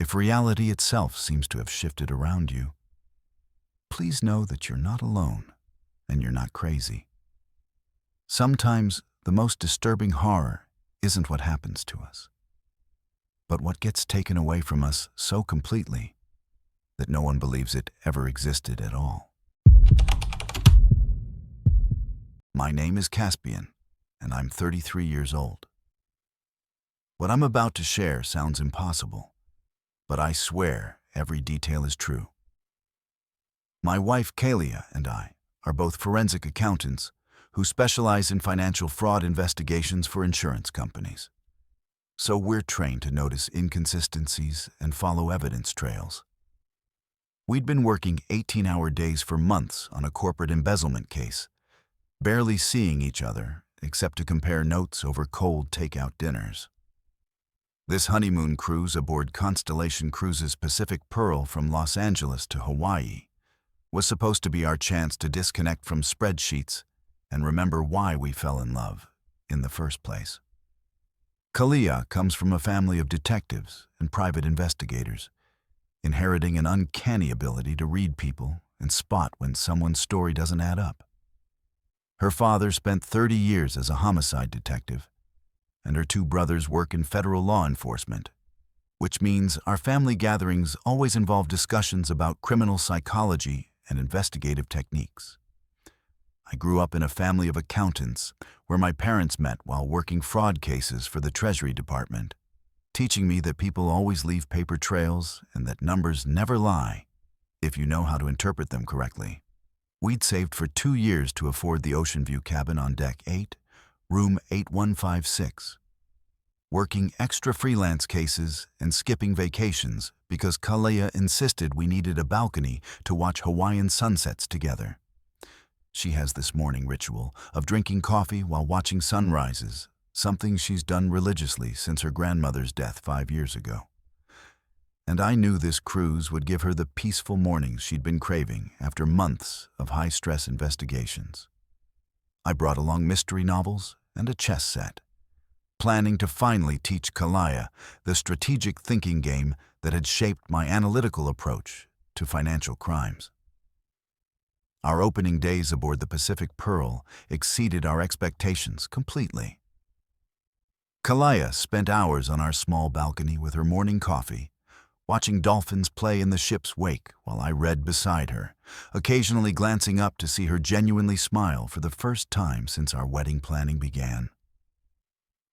if reality itself seems to have shifted around you, please know that you're not alone and you're not crazy. Sometimes the most disturbing horror isn't what happens to us, but what gets taken away from us so completely that no one believes it ever existed at all. My name is Caspian, and I'm 33 years old. What I'm about to share sounds impossible, but I swear every detail is true. My wife Kalia and I are both forensic accountants who specialize in financial fraud investigations for insurance companies. So we're trained to notice inconsistencies and follow evidence trails. We'd been working 18-hour days for months on a corporate embezzlement case, barely seeing each other except to compare notes over cold takeout dinners. This honeymoon cruise aboard Constellation Cruises Pacific Pearl from Los Angeles to Hawaii was supposed to be our chance to disconnect from spreadsheets and remember why we fell in love in the first place. Kalia comes from a family of detectives and private investigators, inheriting an uncanny ability to read people and spot when someone's story doesn't add up. Her father spent 30 years as a homicide detective, and her 2 brothers work in federal law enforcement, which means our family gatherings always involve discussions about criminal psychology and investigative techniques. I grew up in a family of accountants where my parents met while working fraud cases for the Treasury Department, teaching me that people always leave paper trails and that numbers never lie if you know how to interpret them correctly. We'd saved for 2 years to afford the ocean view cabin on Deck 8, room 8156, working extra freelance cases and skipping vacations because Kalia insisted we needed a balcony to watch Hawaiian sunsets together. She has this morning ritual of drinking coffee while watching sunrises, something she's done religiously since her grandmother's death 5 years ago. And I knew this cruise would give her the peaceful mornings she'd been craving after months of high-stress investigations. I brought along mystery novels and a chess set, planning to finally teach Kalaya the strategic thinking game that had shaped my analytical approach to financial crimes. Our opening days aboard the Pacific Pearl exceeded our expectations completely. Kalaya spent hours on our small balcony with her morning coffee, watching dolphins play in the ship's wake while I read beside her, occasionally glancing up to see her genuinely smile for the first time since our wedding planning began.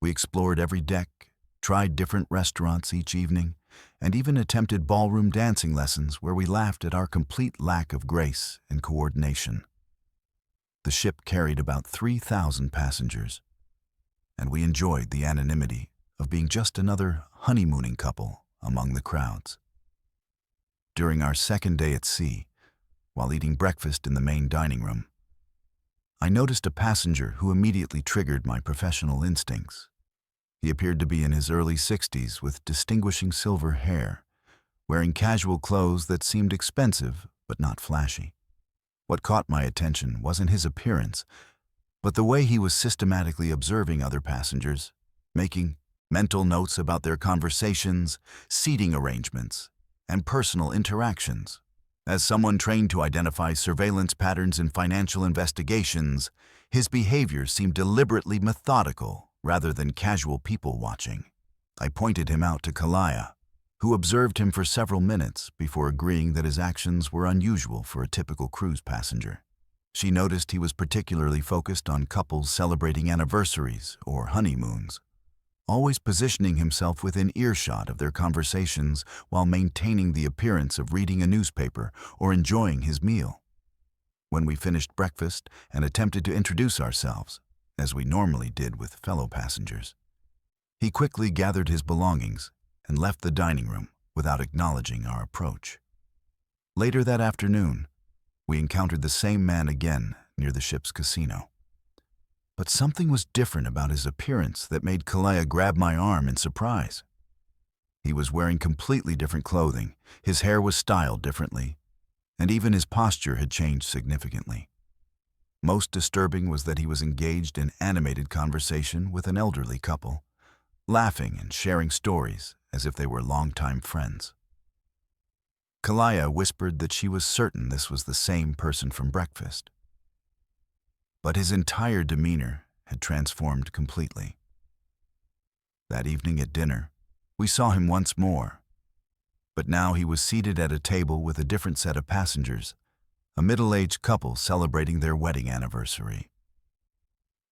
We explored every deck, tried different restaurants each evening, and even attempted ballroom dancing lessons where we laughed at our complete lack of grace and coordination. The ship carried about 3,000 passengers, and we enjoyed the anonymity of being just another honeymooning couple among the crowds. During our second day at sea, while eating breakfast in the main dining room, I noticed a passenger who immediately triggered my professional instincts. He appeared to be in his early 60s with distinguishing silver hair, wearing casual clothes that seemed expensive but not flashy. What caught my attention wasn't his appearance, but the way he was systematically observing other passengers, making mental notes about their conversations, seating arrangements, and personal interactions. As someone trained to identify surveillance patterns in financial investigations, his behavior seemed deliberately methodical rather than casual people-watching. I pointed him out to Kalaya, who observed him for several minutes before agreeing that his actions were unusual for a typical cruise passenger. She noticed he was particularly focused on couples celebrating anniversaries or honeymoons, always positioning himself within earshot of their conversations while maintaining the appearance of reading a newspaper or enjoying his meal. When we finished breakfast and attempted to introduce ourselves, as we normally did with fellow passengers, he quickly gathered his belongings and left the dining room without acknowledging our approach. Later that afternoon, we encountered the same man again near the ship's casino. But something was different about his appearance that made Kalaya grab my arm in surprise. He was wearing completely different clothing, his hair was styled differently, and even his posture had changed significantly. Most disturbing was that he was engaged in animated conversation with an elderly couple, laughing and sharing stories as if they were longtime friends. Kalaya whispered that she was certain this was the same person from breakfast. But his entire demeanor had transformed completely. That evening at dinner, we saw him once more, but now he was seated at a table with a different set of passengers, a middle-aged couple celebrating their wedding anniversary.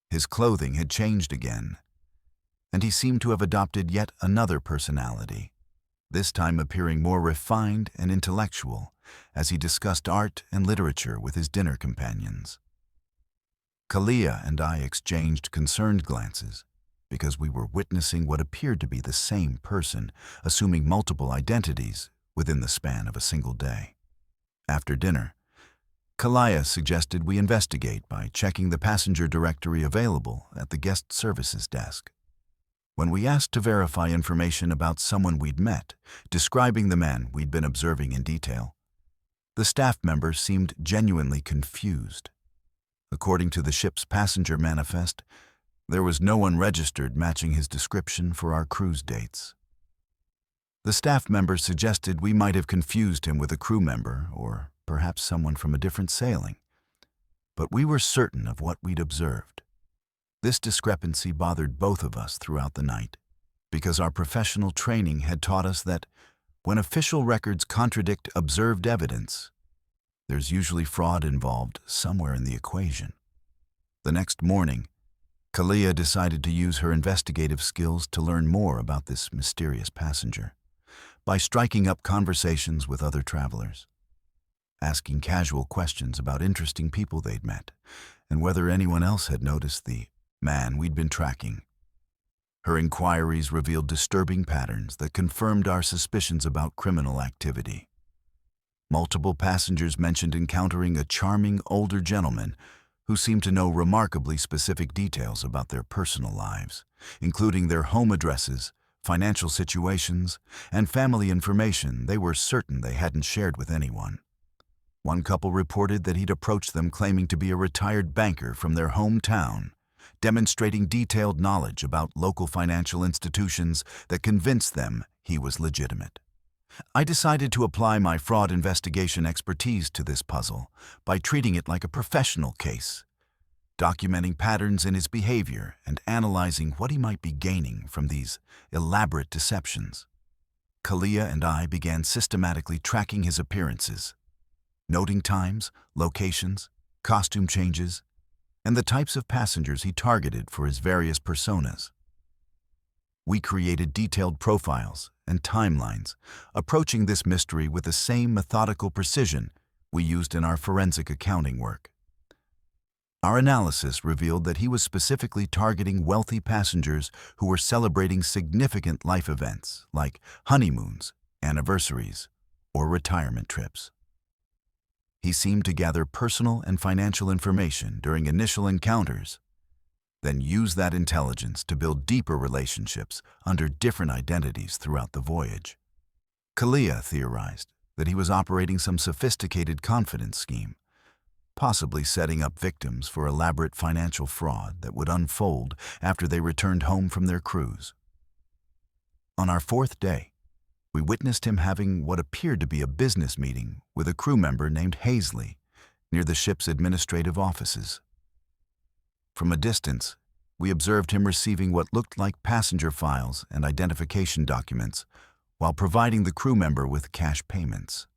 His clothing had changed again, and he seemed to have adopted yet another personality, this time appearing more refined and intellectual as he discussed art and literature with his dinner companions. Kalia and I exchanged concerned glances because we were witnessing what appeared to be the same person assuming multiple identities within the span of a single day. After dinner, Kalaya suggested we investigate by checking the passenger directory available at the guest services desk. When we asked to verify information about someone we'd met, describing the man we'd been observing in detail, the staff member seemed genuinely confused. According to the ship's passenger manifest, there was no one registered matching his description for our cruise dates. The staff member suggested we might have confused him with a crew member or perhaps someone from a different sailing, but we were certain of what we'd observed. This discrepancy bothered both of us throughout the night, because our professional training had taught us that when official records contradict observed evidence, There's usually fraud involved somewhere in the equation. The next morning, Kalia decided to use her investigative skills to learn more about this mysterious passenger by striking up conversations with other travelers, asking casual questions about interesting people they'd met, and whether anyone else had noticed the man we'd been tracking. Her inquiries revealed disturbing patterns that confirmed our suspicions about criminal activity. Multiple passengers mentioned encountering a charming older gentleman who seemed to know remarkably specific details about their personal lives, including their home addresses, financial situations, and family information they were certain they hadn't shared with anyone. One couple reported that he'd approached them claiming to be a retired banker from their hometown, demonstrating detailed knowledge about local financial institutions that convinced them he was legitimate. I decided to apply my fraud investigation expertise to this puzzle by treating it like a professional case, documenting patterns in his behavior and analyzing what he might be gaining from these elaborate deceptions. Kalia and I began systematically tracking his appearances, noting times, locations, costume changes, and the types of passengers he targeted for his various personas. We created detailed profiles and timelines, approaching this mystery with the same methodical precision we used in our forensic accounting work. Our analysis revealed that he was specifically targeting wealthy passengers who were celebrating significant life events like honeymoons, anniversaries, or retirement trips. He seemed to gather personal and financial information during initial encounters, then use that intelligence to build deeper relationships under different identities throughout the voyage. Kalia theorized that he was operating some sophisticated confidence scheme, possibly setting up victims for elaborate financial fraud that would unfold after they returned home from their cruise. On our fourth day, we witnessed him having what appeared to be a business meeting with a crew member named Hazley near the ship's administrative offices. From a distance, we observed him receiving what looked like passenger files and identification documents while providing the crew member with cash payments.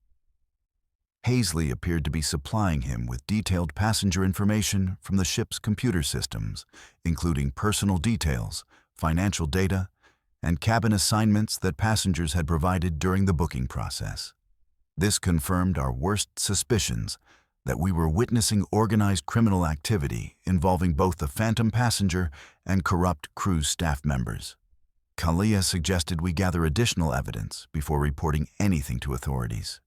Hazley appeared to be supplying him with detailed passenger information from the ship's computer systems, including personal details, financial data, and cabin assignments that passengers had provided during the booking process. This confirmed our worst suspicions that we were witnessing organized criminal activity involving both the phantom passenger and corrupt cruise staff members. Kalia suggested we gather additional evidence before reporting anything to authorities,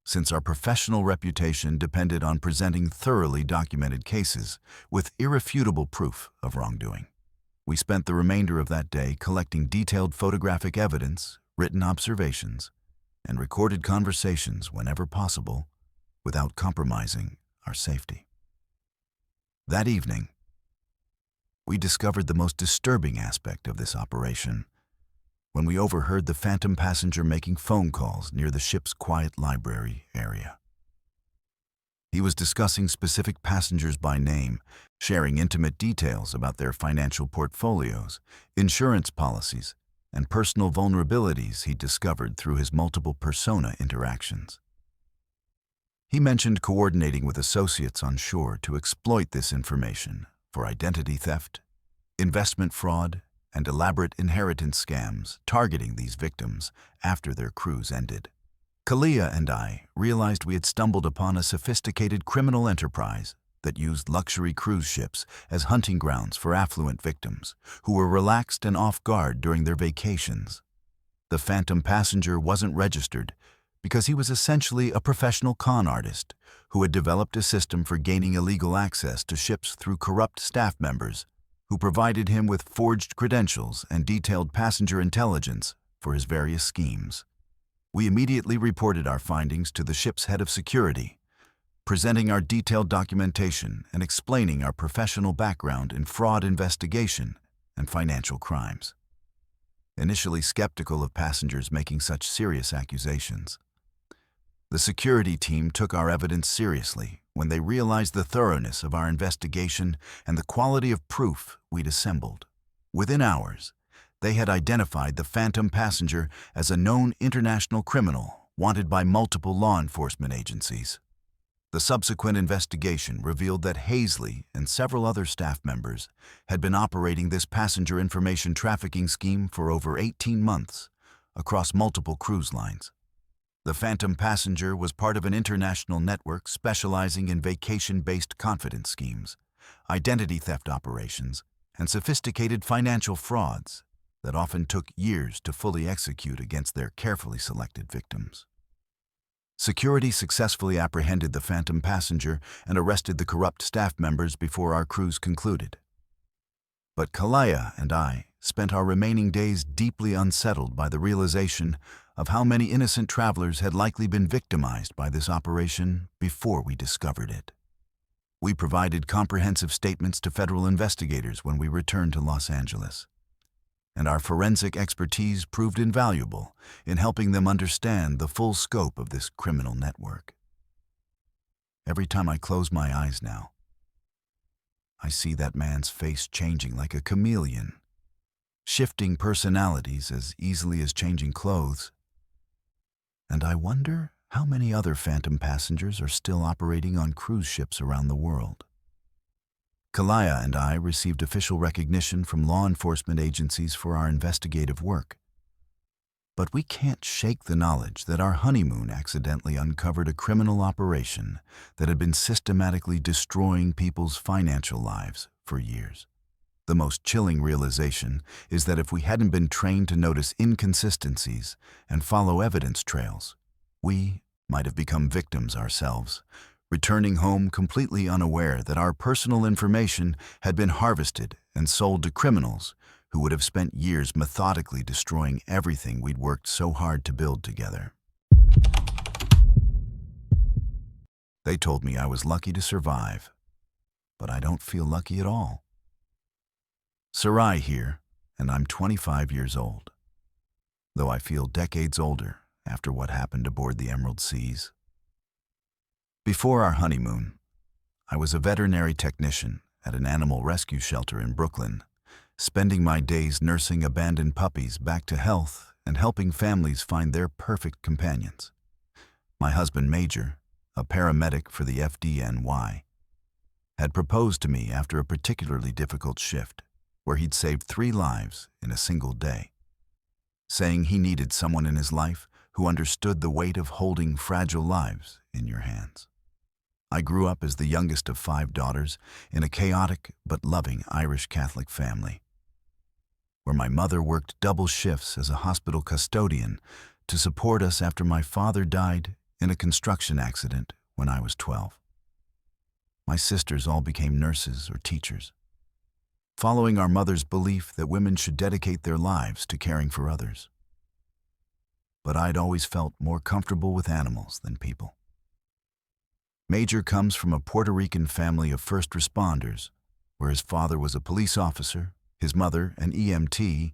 since our professional reputation depended on presenting thoroughly documented cases with irrefutable proof of wrongdoing. We spent the remainder of that day collecting detailed photographic evidence, written observations, and recorded conversations whenever possible, without compromising our safety. That evening, we discovered the most disturbing aspect of this operation when we overheard the phantom passenger making phone calls near the ship's quiet library area. He was discussing specific passengers by name, sharing intimate details about their financial portfolios, insurance policies, and personal vulnerabilities he discovered through his multiple persona interactions. He mentioned coordinating with associates on shore to exploit this information for identity theft, investment fraud, and elaborate inheritance scams targeting these victims after their cruise ended. Kalia and I realized we had stumbled upon a sophisticated criminal enterprise that used luxury cruise ships as hunting grounds for affluent victims who were relaxed and off guard during their vacations. The phantom passenger wasn't registered because he was essentially a professional con artist who had developed a system for gaining illegal access to ships through corrupt staff members who provided him with forged credentials and detailed passenger intelligence for his various schemes. We immediately reported our findings to the ship's head of security, presenting our detailed documentation and explaining our professional background in fraud investigation and financial crimes. Initially skeptical of passengers making such serious accusations, the security team took our evidence seriously when they realized the thoroughness of our investigation and the quality of proof we'd assembled. Within hours, they had identified the phantom passenger as a known international criminal wanted by multiple law enforcement agencies. The subsequent investigation revealed that Hazley and several other staff members had been operating this passenger information trafficking scheme for over 18 months across multiple cruise lines. The Phantom Passenger was part of an international network specializing in vacation-based confidence schemes, identity theft operations, and sophisticated financial frauds that often took years to fully execute against their carefully selected victims. Security successfully apprehended the Phantom Passenger and arrested the corrupt staff members before our cruise concluded. But Kalaya and I spent our remaining days deeply unsettled by the realization of how many innocent travelers had likely been victimized by this operation before we discovered it. We provided comprehensive statements to federal investigators when we returned to Los Angeles, and our forensic expertise proved invaluable in helping them understand the full scope of this criminal network. Every time I close my eyes now, I see that man's face changing like a chameleon, shifting personalities as easily as changing clothes. And I wonder how many other Phantom Passengers are still operating on cruise ships around the world. Kalaya and I received official recognition from law enforcement agencies for our investigative work. But we can't shake the knowledge that our honeymoon accidentally uncovered a criminal operation that had been systematically destroying people's financial lives for years. The most chilling realization is that if we hadn't been trained to notice inconsistencies and follow evidence trails, we might have become victims ourselves, returning home completely unaware that our personal information had been harvested and sold to criminals who would have spent years methodically destroying everything we'd worked so hard to build together. They told me I was lucky to survive, but I don't feel lucky at all. Sarai here, and I'm 25 years old, though I feel decades older after what happened aboard the Emerald Seas. Before our honeymoon, I was a veterinary technician at an animal rescue shelter in Brooklyn, spending my days nursing abandoned puppies back to health and helping families find their perfect companions. My husband Major, a paramedic for the FDNY, had proposed to me after a particularly difficult shift where he'd saved 3 lives in a single day, saying he needed someone in his life who understood the weight of holding fragile lives in your hands. I grew up as the youngest of 5 daughters in a chaotic but loving Irish Catholic family, where my mother worked double shifts as a hospital custodian to support us after my father died in a construction accident when I was 12. My sisters all became nurses or teachers, following our mother's belief that women should dedicate their lives to caring for others. But I'd always felt more comfortable with animals than people. Major comes from a Puerto Rican family of first responders, where his father was a police officer, his mother an EMT,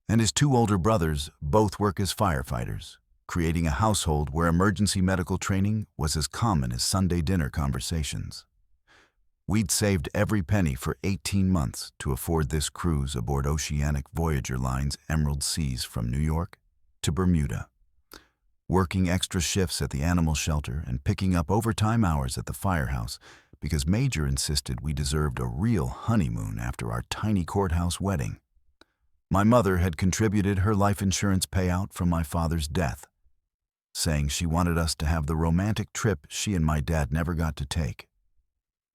and his 2 older brothers both work as firefighters, creating a household where emergency medical training was as common as Sunday dinner conversations. We'd saved every penny for 18 months to afford this cruise aboard Oceanic Voyager Line's Emerald Seas from New York to Bermuda, working extra shifts at the animal shelter and picking up overtime hours at the firehouse because Major insisted we deserved a real honeymoon after our tiny courthouse wedding. My mother had contributed her life insurance payout from my father's death, saying she wanted us to have the romantic trip she and my dad never got to take.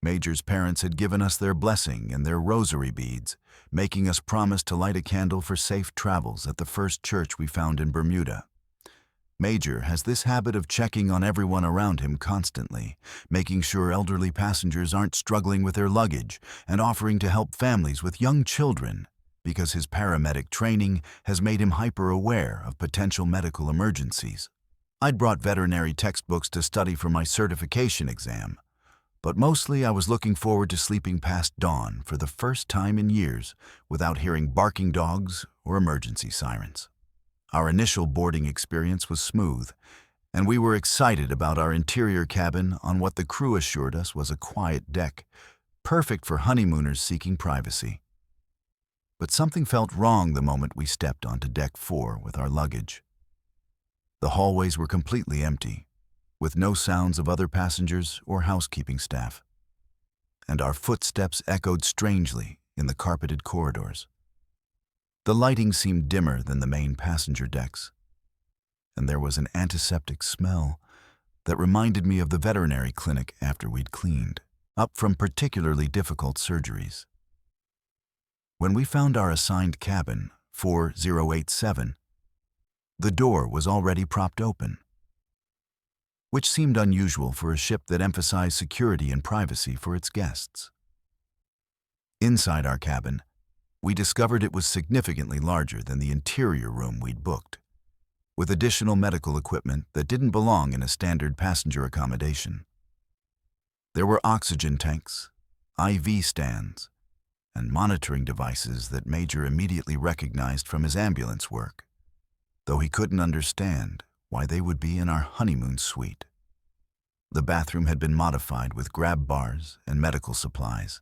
Major's parents had given us their blessing and their rosary beads, making us promise to light a candle for safe travels at the first church we found in Bermuda. Major has this habit of checking on everyone around him constantly, making sure elderly passengers aren't struggling with their luggage and offering to help families with young children because his paramedic training has made him hyper-aware of potential medical emergencies. I'd brought veterinary textbooks to study for my certification exam, but mostly I was looking forward to sleeping past dawn for the first time in years without hearing barking dogs or emergency sirens. Our initial boarding experience was smooth, and we were excited about our interior cabin on what the crew assured us was a quiet deck, perfect for honeymooners seeking privacy. But something felt wrong the moment we stepped onto Deck 4 with our luggage. The hallways were completely empty, with no sounds of other passengers or housekeeping staff, and our footsteps echoed strangely in the carpeted corridors. The lighting seemed dimmer than the main passenger decks, and there was an antiseptic smell that reminded me of the veterinary clinic after we'd cleaned up from particularly difficult surgeries. When we found our assigned cabin, 4087, the door was already propped open, which seemed unusual for a ship that emphasized security and privacy for its guests. Inside our cabin, we discovered it was significantly larger than the interior room we'd booked, with additional medical equipment that didn't belong in a standard passenger accommodation. There were oxygen tanks, IV stands, and monitoring devices that Major immediately recognized from his ambulance work, though he couldn't understand why they would be in our honeymoon suite. The bathroom had been modified with grab bars and medical supplies,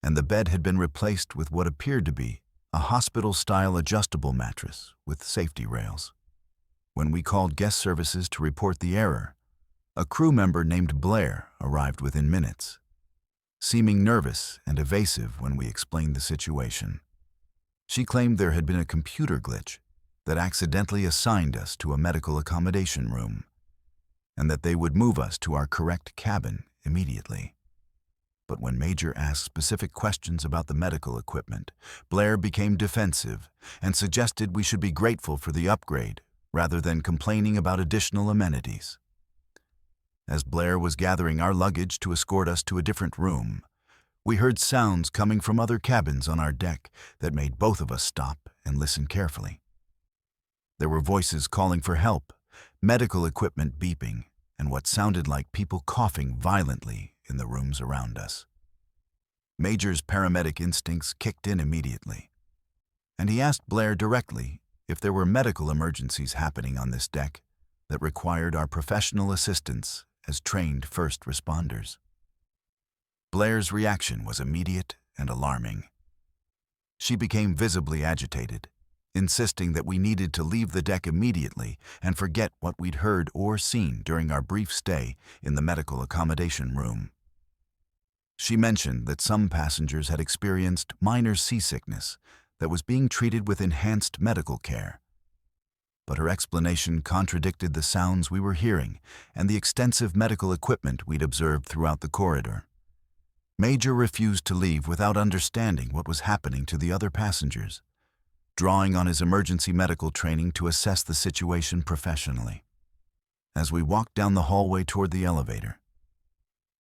and the bed had been replaced with what appeared to be a hospital-style adjustable mattress with safety rails. When we called guest services to report the error, a crew member named Blair arrived within minutes, seeming nervous and evasive when we explained the situation. She claimed there had been a computer glitch that accidentally assigned us to a medical accommodation room, and that they would move us to our correct cabin immediately. But when Major asked specific questions about the medical equipment, Blair became defensive and suggested we should be grateful for the upgrade rather than complaining about additional amenities. As Blair was gathering our luggage to escort us to a different room, we heard sounds coming from other cabins on our deck that made both of us stop and listen carefully. There were voices calling for help, medical equipment beeping, and what sounded like people coughing violently in the rooms around us. Major's paramedic instincts kicked in immediately, and he asked Blair directly if there were medical emergencies happening on this deck that required our professional assistance as trained first responders. Blair's reaction was immediate and alarming. She became visibly agitated, insisting that we needed to leave the deck immediately and forget what we'd heard or seen during our brief stay in the medical accommodation room. She mentioned that some passengers had experienced minor seasickness that was being treated with enhanced medical care, but her explanation contradicted the sounds we were hearing and the extensive medical equipment we'd observed throughout the corridor. Major refused to leave without understanding what was happening to the other passengers, drawing on his emergency medical training to assess the situation professionally. As we walked down the hallway toward the elevator,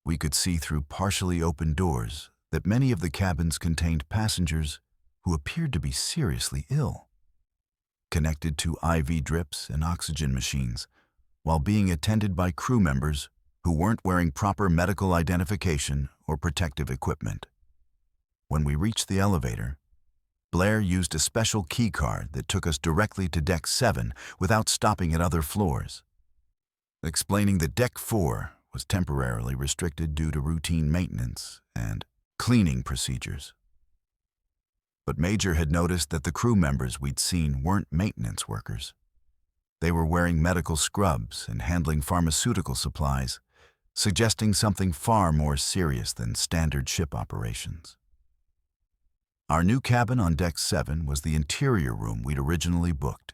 we could see through partially open doors that many of the cabins contained passengers who appeared to be seriously ill, connected to IV drips and oxygen machines, while being attended by crew members who weren't wearing proper medical identification or protective equipment. When we reached the elevator, Blair used a special key card that took us directly to Deck 7 without stopping at other floors, explaining that Deck 4 was temporarily restricted due to routine maintenance and cleaning procedures. But Major had noticed that the crew members we'd seen weren't maintenance workers. They were wearing medical scrubs and handling pharmaceutical supplies, suggesting something far more serious than standard ship operations. Our new cabin on Deck 7 was the interior room we'd originally booked,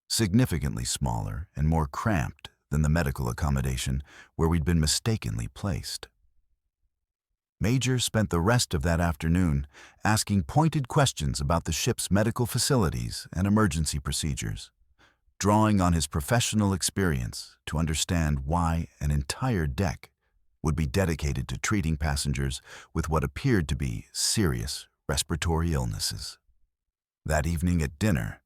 significantly smaller and more cramped than the medical accommodation where we'd been mistakenly placed. Major spent the rest of that afternoon asking pointed questions about the ship's medical facilities and emergency procedures, drawing on his professional experience to understand why an entire deck would be dedicated to treating passengers with what appeared to be serious respiratory illnesses. That evening at dinner,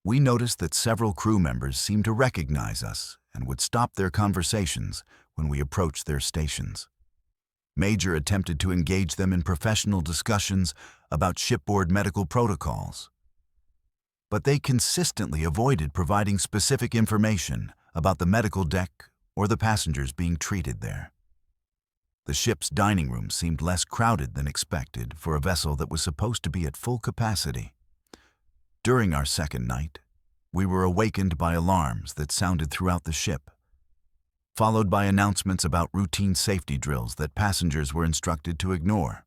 we noticed that several crew members seemed to recognize us and would stop their conversations when we approached their stations. Major attempted to engage them in professional discussions about shipboard medical protocols, but they consistently avoided providing specific information about the medical deck or the passengers being treated there. The ship's dining room seemed less crowded than expected for a vessel that was supposed to be at full capacity. During our second night, we were awakened by alarms that sounded throughout the ship, followed by announcements about routine safety drills that passengers were instructed to ignore.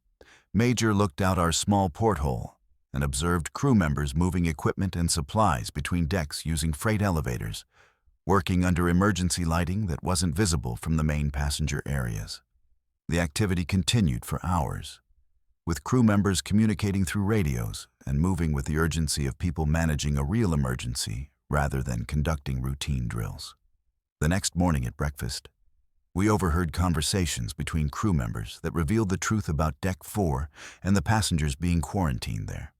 Major looked out our small porthole and observed crew members moving equipment and supplies between decks using freight elevators, working under emergency lighting that wasn't visible from the main passenger areas. The activity continued for hours, with crew members communicating through radios and moving with the urgency of people managing a real emergency rather than conducting routine drills. The next morning at breakfast, we overheard conversations between crew members that revealed the truth about Deck 4 and the passengers being quarantined there.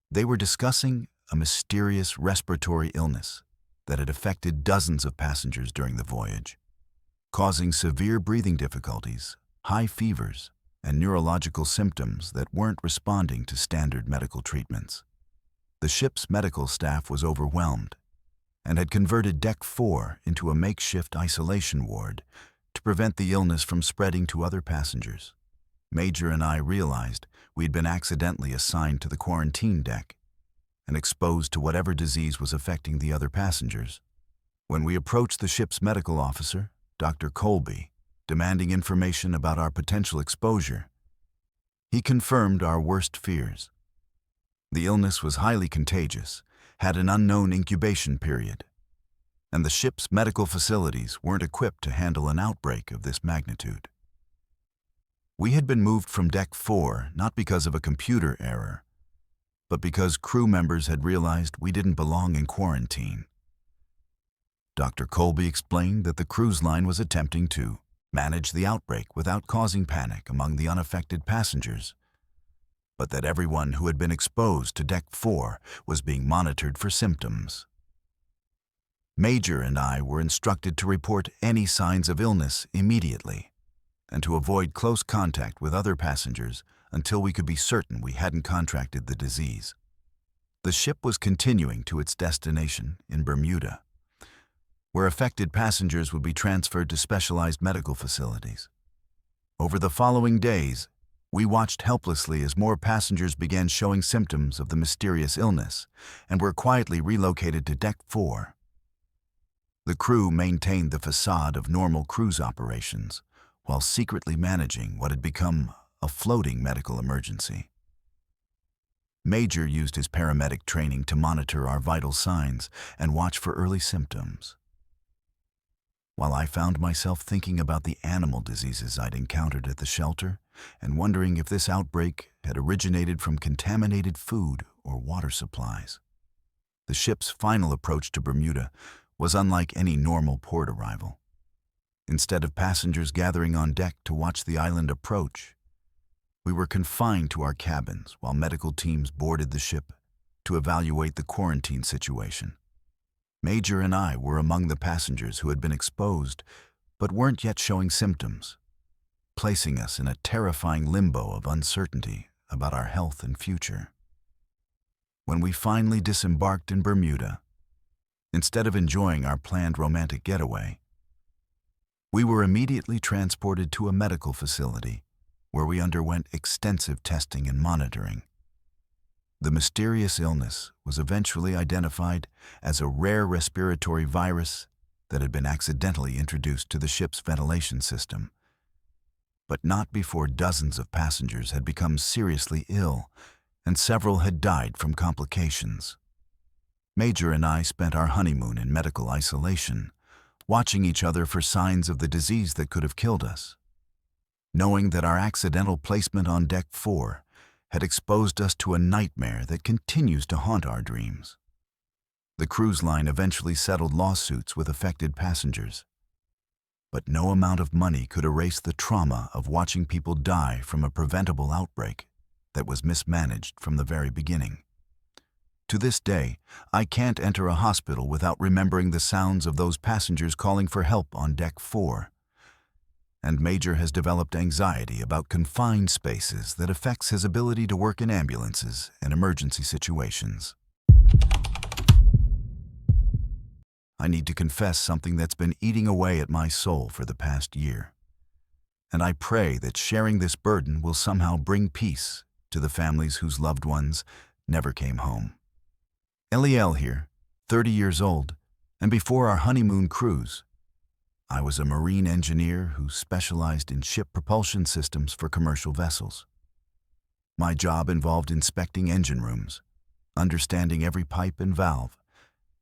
They were discussing a mysterious respiratory illness that had affected dozens of passengers during the voyage, causing severe breathing difficulties, high fevers, and neurological symptoms that weren't responding to standard medical treatments. The ship's medical staff was overwhelmed and had converted Deck 4 into a makeshift isolation ward to prevent the illness from spreading to other passengers. Major and I realized we'd been accidentally assigned to the quarantine deck and exposed to whatever disease was affecting the other passengers. When we approached the ship's medical officer, Dr. Colby, demanding information about our potential exposure, he confirmed our worst fears. The illness was highly contagious, had an unknown incubation period, and the ship's medical facilities weren't equipped to handle an outbreak of this magnitude. We had been moved from Deck 4 not because of a computer error, but because crew members had realized we didn't belong in quarantine. Dr. Colby explained that the cruise line was attempting to manage the outbreak without causing panic among the unaffected passengers, but that everyone who had been exposed to Deck 4 was being monitored for symptoms. Major and I were instructed to report any signs of illness immediately and to avoid close contact with other passengers until we could be certain we hadn't contracted the disease. The ship was continuing to its destination in Bermuda, where affected passengers would be transferred to specialized medical facilities. Over the following days, we watched helplessly as more passengers began showing symptoms of the mysterious illness and were quietly relocated to Deck 4. The crew maintained the facade of normal cruise operations while secretly managing what had become a floating medical emergency. Major used his paramedic training to monitor our vital signs and watch for early symptoms, while I found myself thinking about the animal diseases I'd encountered at the shelter and wondering if this outbreak had originated from contaminated food or water supplies. The ship's final approach to Bermuda was unlike any normal port arrival. Instead of passengers gathering on deck to watch the island approach, we were confined to our cabins while medical teams boarded the ship to evaluate the quarantine situation. Major and I were among the passengers who had been exposed but weren't yet showing symptoms, placing us in a terrifying limbo of uncertainty about our health and future. When we finally disembarked in Bermuda, instead of enjoying our planned romantic getaway, we were immediately transported to a medical facility where we underwent extensive testing and monitoring. The mysterious illness was eventually identified as a rare respiratory virus that had been accidentally introduced to the ship's ventilation system, but not before dozens of passengers had become seriously ill and several had died from complications. Major and I spent our honeymoon in medical isolation, watching each other for signs of the disease that could have killed us, knowing that our accidental placement on Deck 4 had exposed us to a nightmare that continues to haunt our dreams. The cruise line eventually settled lawsuits with affected passengers, but no amount of money could erase the trauma of watching people die from a preventable outbreak that was mismanaged from the very beginning. To this day, I can't enter a hospital without remembering the sounds of those passengers calling for help on Deck 4. And Major has developed anxiety about confined spaces that affects his ability to work in ambulances and emergency situations. I need to confess something that's been eating away at my soul for the past year, and I pray that sharing this burden will somehow bring peace to the families whose loved ones never came home. Eliel here, 30 years old, and before our honeymoon cruise, I was a marine engineer who specialized in ship propulsion systems for commercial vessels. My job involved inspecting engine rooms, understanding every pipe and valve,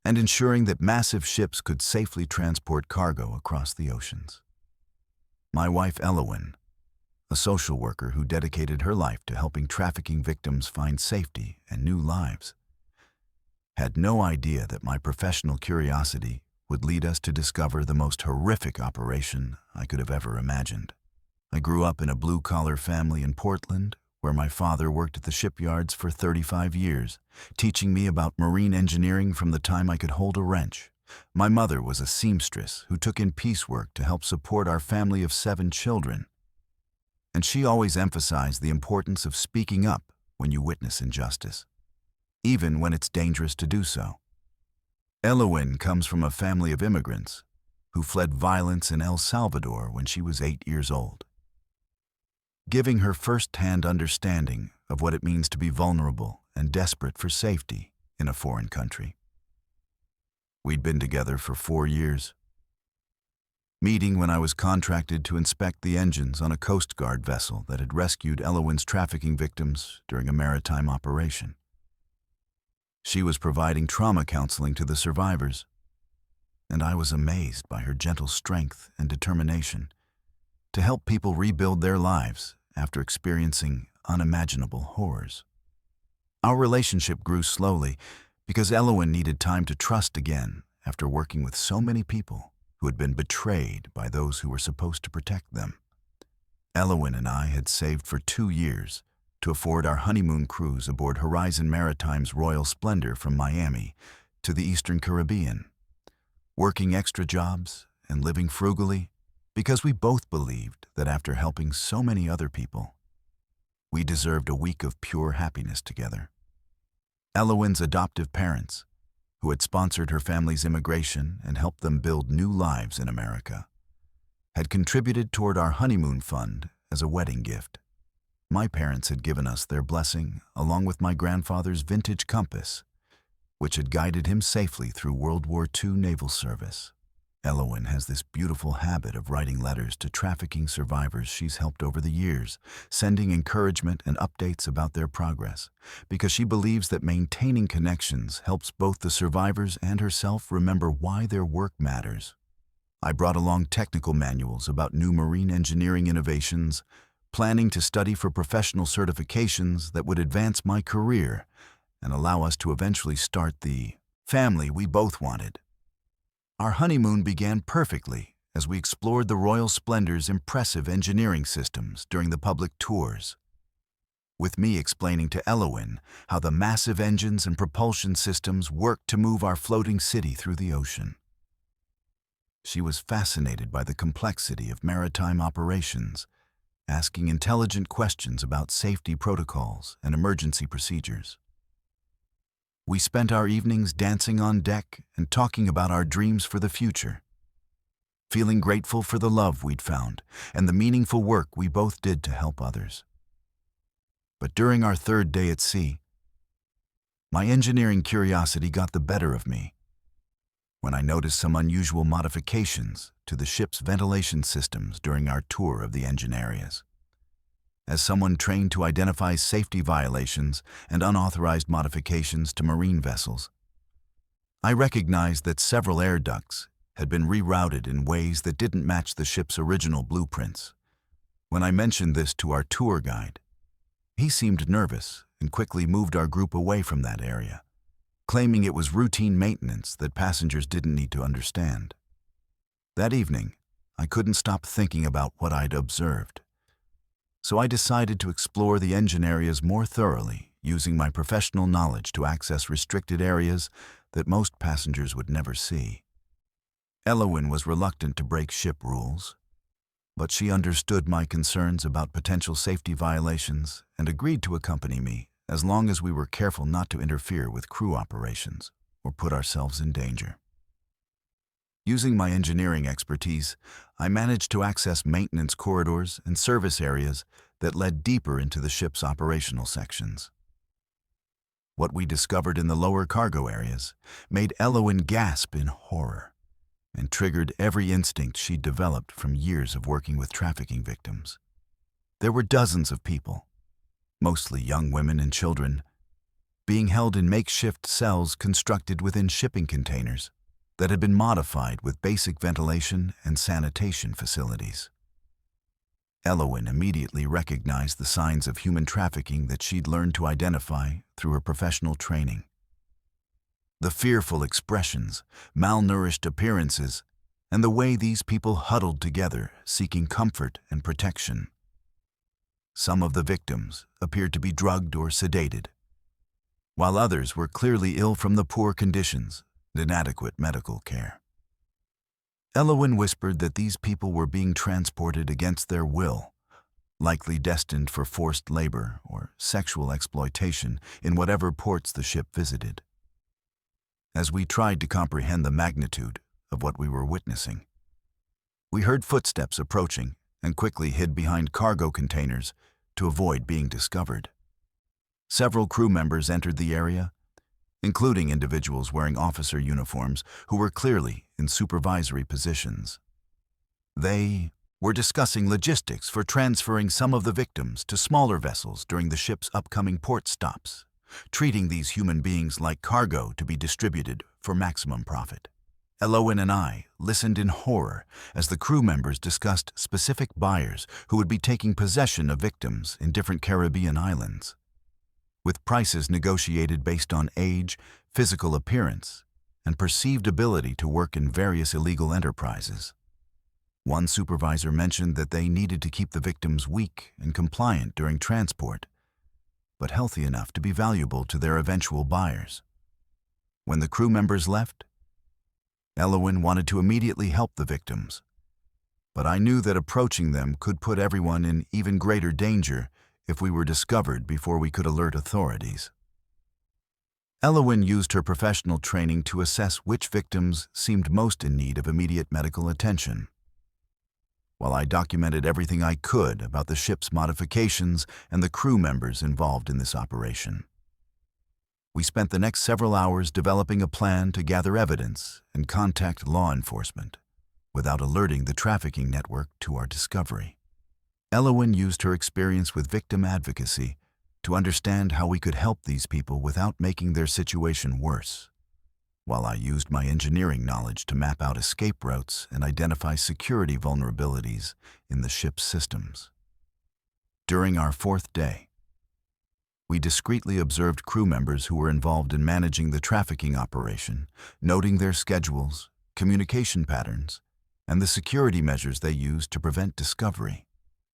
and ensuring that massive ships could safely transport cargo across the oceans. My wife, Elowen, a social worker who dedicated her life to helping trafficking victims find safety and new lives, had no idea that my professional curiosity would lead us to discover the most horrific operation I could have ever imagined. I grew up in a blue-collar family in Portland, where my father worked at the shipyards for 35 years, teaching me about marine engineering from the time I could hold a wrench. My mother was a seamstress who took in piecework to help support our family of 7 children. And she always emphasized the importance of speaking up when you witness injustice, even when it's dangerous to do so. Elowen comes from a family of immigrants who fled violence in El Salvador when she was 8 years old, giving her first-hand understanding of what it means to be vulnerable and desperate for safety in a foreign country. We'd been together for 4 years, meeting when I was contracted to inspect the engines on a Coast Guard vessel that had rescued Elowen's trafficking victims during a maritime operation. She was providing trauma counseling to the survivors, and I was amazed by her gentle strength and determination to help people rebuild their lives after experiencing unimaginable horrors. Our relationship grew slowly because Elowen needed time to trust again after working with so many people who had been betrayed by those who were supposed to protect them. Elowen and I had saved for 2 years to afford our honeymoon cruise aboard Horizon Maritime's Royal Splendor from Miami to the Eastern Caribbean, working extra jobs and living frugally because we both believed that after helping so many other people, we deserved a week of pure happiness together. Elowen's adoptive parents, who had sponsored her family's immigration and helped them build new lives in America, had contributed toward our honeymoon fund as a wedding gift. My parents had given us their blessing along with my grandfather's vintage compass, which had guided him safely through World War II naval service. Elowen has this beautiful habit of writing letters to trafficking survivors she's helped over the years, sending encouragement and updates about their progress, because she believes that maintaining connections helps both the survivors and herself remember why their work matters. I brought along technical manuals about new marine engineering innovations, planning to study for professional certifications that would advance my career and allow us to eventually start the family we both wanted. Our honeymoon began perfectly as we explored the Royal Splendor's impressive engineering systems during the public tours, with me explaining to Elowen how the massive engines and propulsion systems worked to move our floating city through the ocean. She was fascinated by the complexity of maritime operations, asking intelligent questions about safety protocols and emergency procedures. We spent our evenings dancing on deck and talking about our dreams for the future, feeling grateful for the love we'd found and the meaningful work we both did to help others. But during our 3rd day at sea, my engineering curiosity got the better of me when I noticed some unusual modifications to the ship's ventilation systems during our tour of the engine areas. As someone trained to identify safety violations and unauthorized modifications to marine vessels, I recognized that several air ducts had been rerouted in ways that didn't match the ship's original blueprints. When I mentioned this to our tour guide, he seemed nervous and quickly moved our group away from that area, claiming it was routine maintenance that passengers didn't need to understand. That evening, I couldn't stop thinking about what I'd observed. So I decided to explore the engine areas more thoroughly, using my professional knowledge to access restricted areas that most passengers would never see. Elowen was reluctant to break ship rules, but she understood my concerns about potential safety violations and agreed to accompany me as long as we were careful not to interfere with crew operations or put ourselves in danger. Using my engineering expertise, I managed to access maintenance corridors and service areas that led deeper into the ship's operational sections. What we discovered in the lower cargo areas made Elowen gasp in horror. and triggered every instinct she'd developed from years of working with trafficking victims. There were dozens of people, mostly young women and children, being held in makeshift cells constructed within shipping containers that had been modified with basic ventilation and sanitation facilities. Elowyn immediately recognized the signs of human trafficking that she'd learned to identify through her professional training. The fearful expressions, malnourished appearances, and the way these people huddled together, seeking comfort and protection. Some of the victims appeared to be drugged or sedated, while others were clearly ill from the poor conditions and inadequate medical care. Elowyn whispered that these people were being transported against their will, likely destined for forced labor or sexual exploitation in whatever ports the ship visited. As we tried to comprehend the magnitude of what we were witnessing, we heard footsteps approaching and quickly hid behind cargo containers to avoid being discovered. Several crew members entered the area, including individuals wearing officer uniforms who were clearly in supervisory positions. They were discussing logistics for transferring some of the victims to smaller vessels during the ship's upcoming port stops, treating these human beings like cargo to be distributed for maximum profit. Elowyn and I listened in horror as the crew members discussed specific buyers who would be taking possession of victims in different Caribbean islands, with prices negotiated based on age, physical appearance, and perceived ability to work in various illegal enterprises. One supervisor mentioned that they needed to keep the victims weak and compliant during transport, but healthy enough to be valuable to their eventual buyers. When the crew members left, Elowyn wanted to immediately help the victims, but I knew that approaching them could put everyone in even greater danger if we were discovered before we could alert authorities. Elowyn used her professional training to assess which victims seemed most in need of immediate medical attention, while I documented everything I could about the ship's modifications and the crew members involved in this operation. We spent the next several hours developing a plan to gather evidence and contact law enforcement without alerting the trafficking network to our discovery. Elowyn used her experience with victim advocacy to understand how we could help these people without making their situation worse, while I used my engineering knowledge to map out escape routes and identify security vulnerabilities in the ship's systems. During our fourth day, we discreetly observed crew members who were involved in managing the trafficking operation, noting their schedules, communication patterns, and the security measures they used to prevent discovery.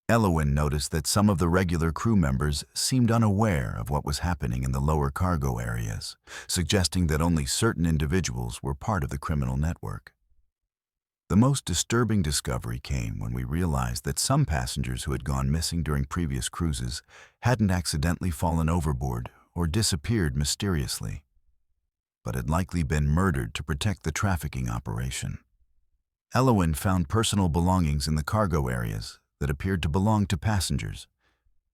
Elowyn noticed that some of the regular crew members seemed unaware of what was happening in the lower cargo areas, suggesting that only certain individuals were part of the criminal network. The most disturbing discovery came when we realized that some passengers who had gone missing during previous cruises hadn't accidentally fallen overboard or disappeared mysteriously, but had likely been murdered to protect the trafficking operation. Elowyn found personal belongings in the cargo areas that appeared to belong to passengers,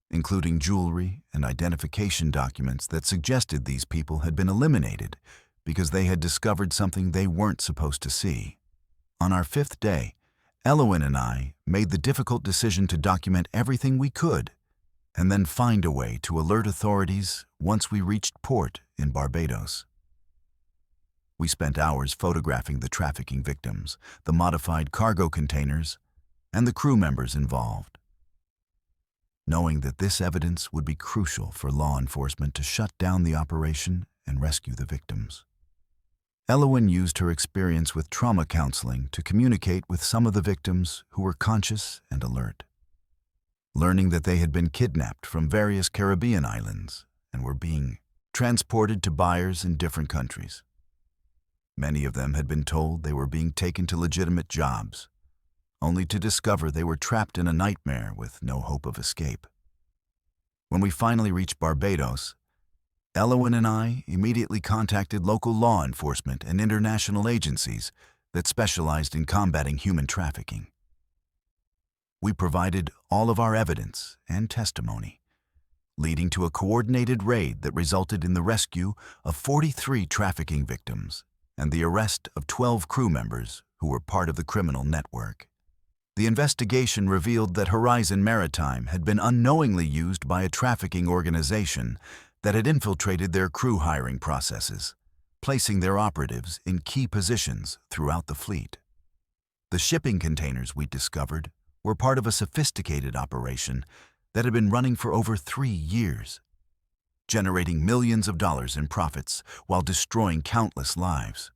including jewelry and identification documents that suggested these people had been eliminated because they had discovered something they weren't supposed to see. On our fifth day, Elowyn and I made the difficult decision to document everything we could and then find a way to alert authorities once we reached port in Barbados. We spent hours photographing the trafficking victims, the modified cargo containers, and the crew members involved, knowing that this evidence would be crucial for law enforcement to shut down the operation and rescue the victims. Elowyn used her experience with trauma counseling to communicate with some of the victims who were conscious and alert, learning that they had been kidnapped from various Caribbean islands and were being transported to buyers in different countries. Many of them had been told they were being taken to legitimate jobs, only to discover they were trapped in a nightmare with no hope of escape. When we finally reached Barbados, Elowyn and I immediately contacted local law enforcement and international agencies that specialized in combating human trafficking. We provided all of our evidence and testimony, leading to a coordinated raid that resulted in the rescue of 43 trafficking victims and the arrest of 12 crew members who were part of the criminal network. The investigation revealed that Horizon Maritime had been unknowingly used by a trafficking organization that had infiltrated their crew hiring processes, placing their operatives in key positions throughout the fleet. The shipping containers we discovered were part of a sophisticated operation that had been running for over 3 years, generating millions of dollars in profits while destroying countless lives.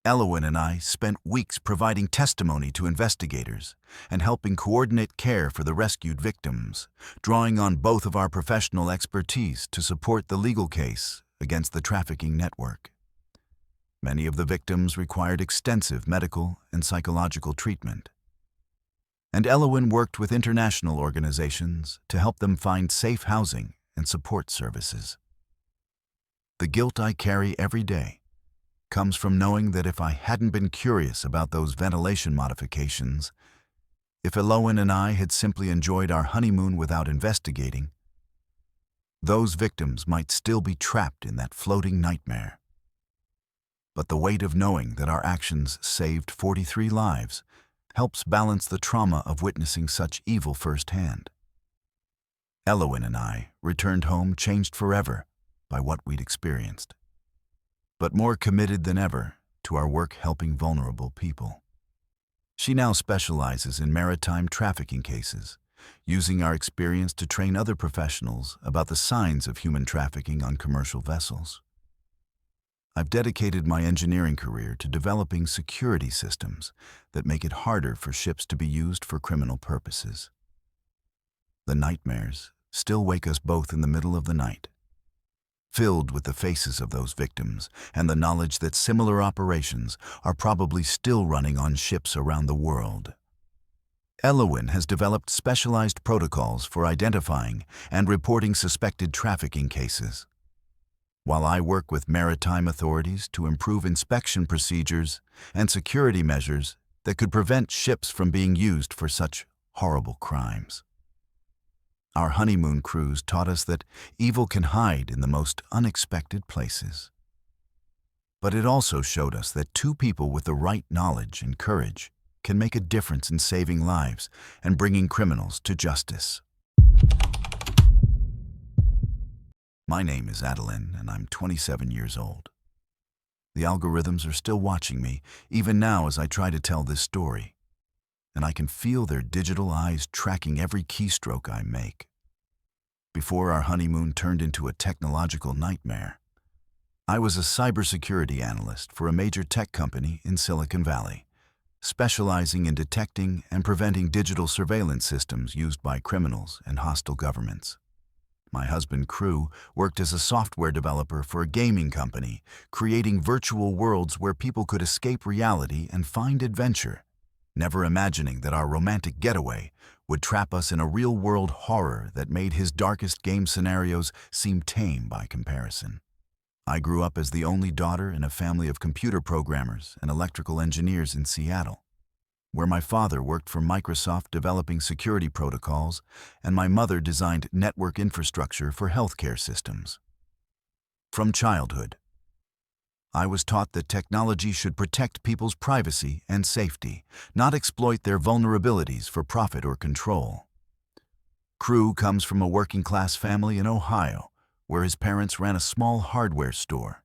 Elowen and I spent weeks providing testimony to investigators and helping coordinate care for the rescued victims, drawing on both of our professional expertise to support the legal case against the trafficking network. Many of the victims required extensive medical and psychological treatment, and Elowen worked with international organizations to help them find safe housing and support services. The guilt I carry every day comes from knowing that if I hadn't been curious about those ventilation modifications, if Elowen and I had simply enjoyed our honeymoon without investigating, those victims might still be trapped in that floating nightmare. But the weight of knowing that our actions saved 43 lives helps balance the trauma of witnessing such evil firsthand. Elowen and I returned home changed forever by what we'd experienced, but more committed than ever to our work helping vulnerable people. She now specializes in maritime trafficking cases, using our experience to train other professionals about the signs of human trafficking on commercial vessels. I've dedicated my engineering career to developing security systems that make it harder for ships to be used for criminal purposes. The nightmares still wake us both in the middle of the night, filled with the faces of those victims and the knowledge that similar operations are probably still running on ships around the world. Elowen has developed specialized protocols for identifying and reporting suspected trafficking cases, while I work with maritime authorities to improve inspection procedures and security measures that could prevent ships from being used for such horrible crimes. Our honeymoon cruise taught us that evil can hide in the most unexpected places. But it also showed us that two people with the right knowledge and courage can make a difference in saving lives and bringing criminals to justice. My name is Adeline, and I'm 27 years old. The algorithms are still watching me, even now as I try to tell this story, and I can feel their digital eyes tracking every keystroke I make. Before our honeymoon turned into a technological nightmare, I was a cybersecurity analyst for a major tech company in Silicon Valley, specializing in detecting and preventing digital surveillance systems used by criminals and hostile governments. My husband, Crew, worked as a software developer for a gaming company, creating virtual worlds where people could escape reality and find adventure, never imagining that our romantic getaway would trap us in a real-world horror that made his darkest game scenarios seem tame by comparison. I grew up as the only daughter in a family of computer programmers and electrical engineers in Seattle, where my father worked for Microsoft developing security protocols and my mother designed network infrastructure for healthcare systems. From childhood, I was taught that technology should protect people's privacy and safety, not exploit their vulnerabilities for profit or control. Crew comes from a working-class family in Ohio, where his parents ran a small hardware store,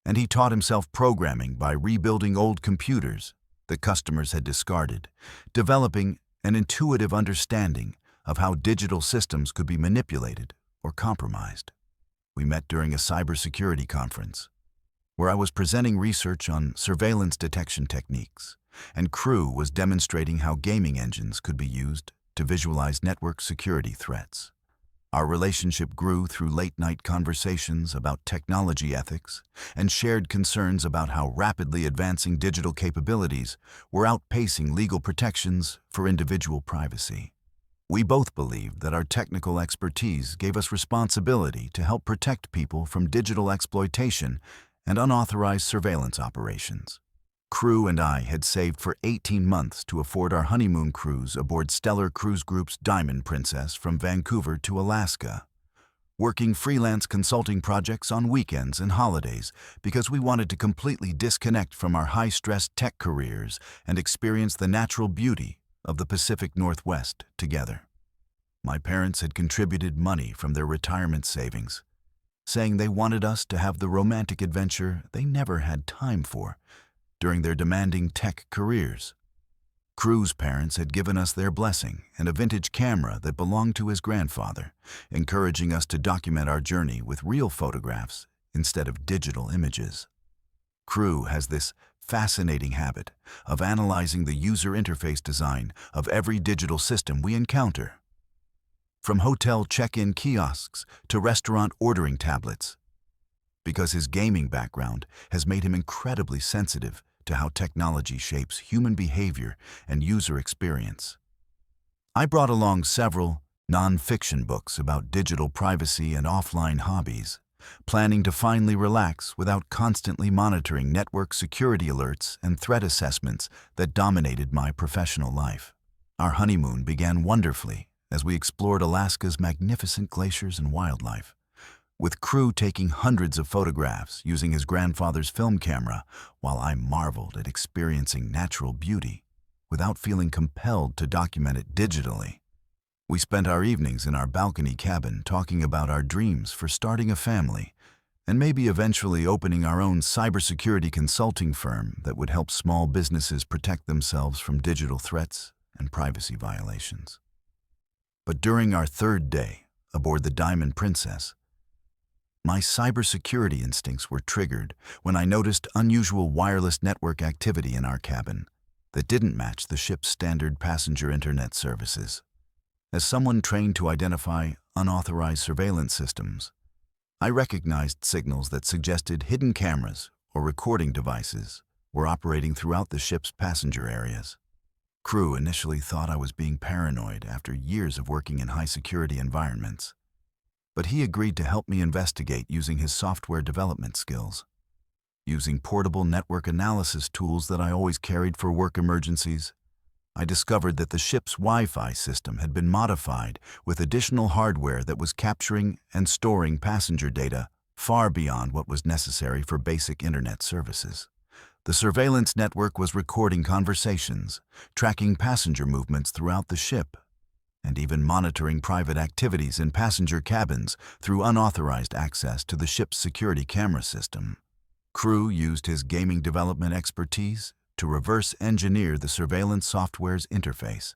and he taught himself programming by rebuilding old computers that customers had discarded, developing an intuitive understanding of how digital systems could be manipulated or compromised. We met during a cybersecurity conference, where I was presenting research on surveillance detection techniques, and Crew was demonstrating how gaming engines could be used to visualize network security threats. Our relationship grew through late-night conversations about technology ethics and shared concerns about how rapidly advancing digital capabilities were outpacing legal protections for individual privacy. We both believed that our technical expertise gave us responsibility to help protect people from digital exploitation and unauthorized surveillance operations. Crew and I had saved for 18 months to afford our honeymoon cruise aboard Stellar Cruise Group's Diamond Princess from Vancouver to Alaska, working freelance consulting projects on weekends and holidays because we wanted to completely disconnect from our high-stress tech careers and experience the natural beauty of the Pacific Northwest together. My parents had contributed money from their retirement savings, saying they wanted us to have the romantic adventure they never had time for during their demanding tech careers. Crew's parents had given us their blessing and a vintage camera that belonged to his grandfather, encouraging us to document our journey with real photographs instead of digital images. Crew has this fascinating habit of analyzing the user interface design of every digital system we encounter. From hotel check-in kiosks to restaurant ordering tablets, because his gaming background has made him incredibly sensitive to how technology shapes human behavior and user experience. I brought along several non-fiction books about digital privacy and offline hobbies, planning to finally relax without constantly monitoring network security alerts and threat assessments that dominated my professional life. Our honeymoon began wonderfully as we explored Alaska's magnificent glaciers and wildlife, with Crew taking hundreds of photographs using his grandfather's film camera, while I marveled at experiencing natural beauty without feeling compelled to document it digitally. We spent our evenings in our balcony cabin talking about our dreams for starting a family and maybe eventually opening our own cybersecurity consulting firm that would help small businesses protect themselves from digital threats and privacy violations. But during our third day aboard the Diamond Princess, my cybersecurity instincts were triggered when I noticed unusual wireless network activity in our cabin that didn't match the ship's standard passenger internet services. As someone trained to identify unauthorized surveillance systems, I recognized signals that suggested hidden cameras or recording devices were operating throughout the ship's passenger areas. Crew initially thought I was being paranoid after years of working in high-security environments, but he agreed to help me investigate using his software development skills. Using portable network analysis tools that I always carried for work emergencies, I discovered that the ship's Wi-Fi system had been modified with additional hardware that was capturing and storing passenger data far beyond what was necessary for basic internet services. The surveillance network was recording conversations, tracking passenger movements throughout the ship, and even monitoring private activities in passenger cabins through unauthorized access to the ship's security camera system. Crew used his gaming development expertise to reverse engineer the surveillance software's interface,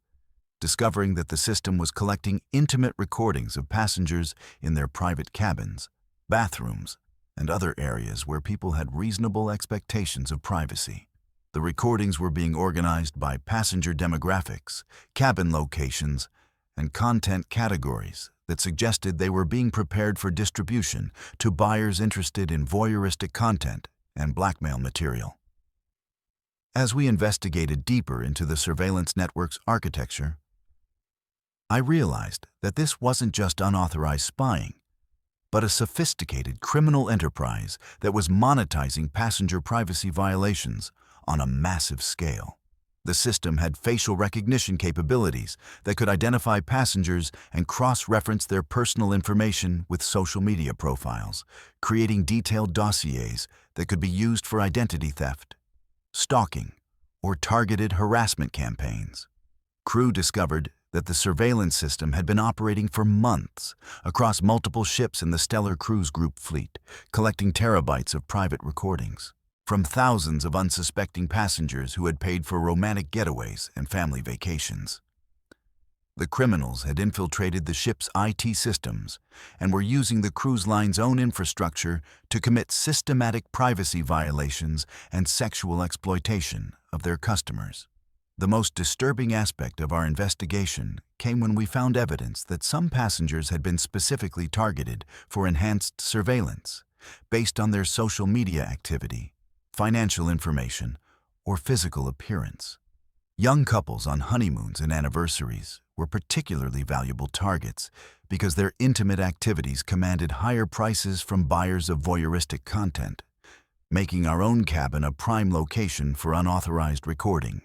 discovering that the system was collecting intimate recordings of passengers in their private cabins, bathrooms, and other areas where people had reasonable expectations of privacy. The recordings were being organized by passenger demographics, cabin locations, and content categories that suggested they were being prepared for distribution to buyers interested in voyeuristic content and blackmail material. As we investigated deeper into the surveillance network's architecture, I realized that this wasn't just unauthorized spying, but a sophisticated criminal enterprise that was monetizing passenger privacy violations on a massive scale. The system had facial recognition capabilities that could identify passengers and cross-reference their personal information with social media profiles, creating detailed dossiers that could be used for identity theft, stalking, or targeted harassment campaigns. Crew discovered that the surveillance system had been operating for months across multiple ships in the Stellar Cruise Group fleet, collecting terabytes of private recordings from thousands of unsuspecting passengers who had paid for romantic getaways and family vacations. The criminals had infiltrated the ship's IT systems and were using the cruise line's own infrastructure to commit systematic privacy violations and sexual exploitation of their customers. The most disturbing aspect of our investigation came when we found evidence that some passengers had been specifically targeted for enhanced surveillance based on their social media activity, financial information, or physical appearance. Young couples on honeymoons and anniversaries were particularly valuable targets because their intimate activities commanded higher prices from buyers of voyeuristic content, making our own cabin a prime location for unauthorized recording.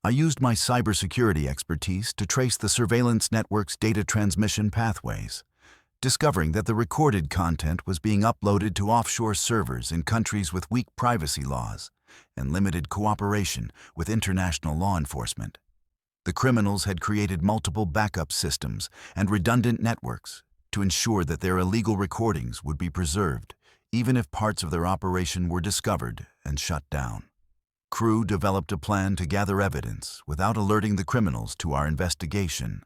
I used my cybersecurity expertise to trace the surveillance network's data transmission pathways, discovering that the recorded content was being uploaded to offshore servers in countries with weak privacy laws and limited cooperation with international law enforcement. The criminals had created multiple backup systems and redundant networks to ensure that their illegal recordings would be preserved, even if parts of their operation were discovered and shut down. Crew developed a plan to gather evidence without alerting the criminals to our investigation,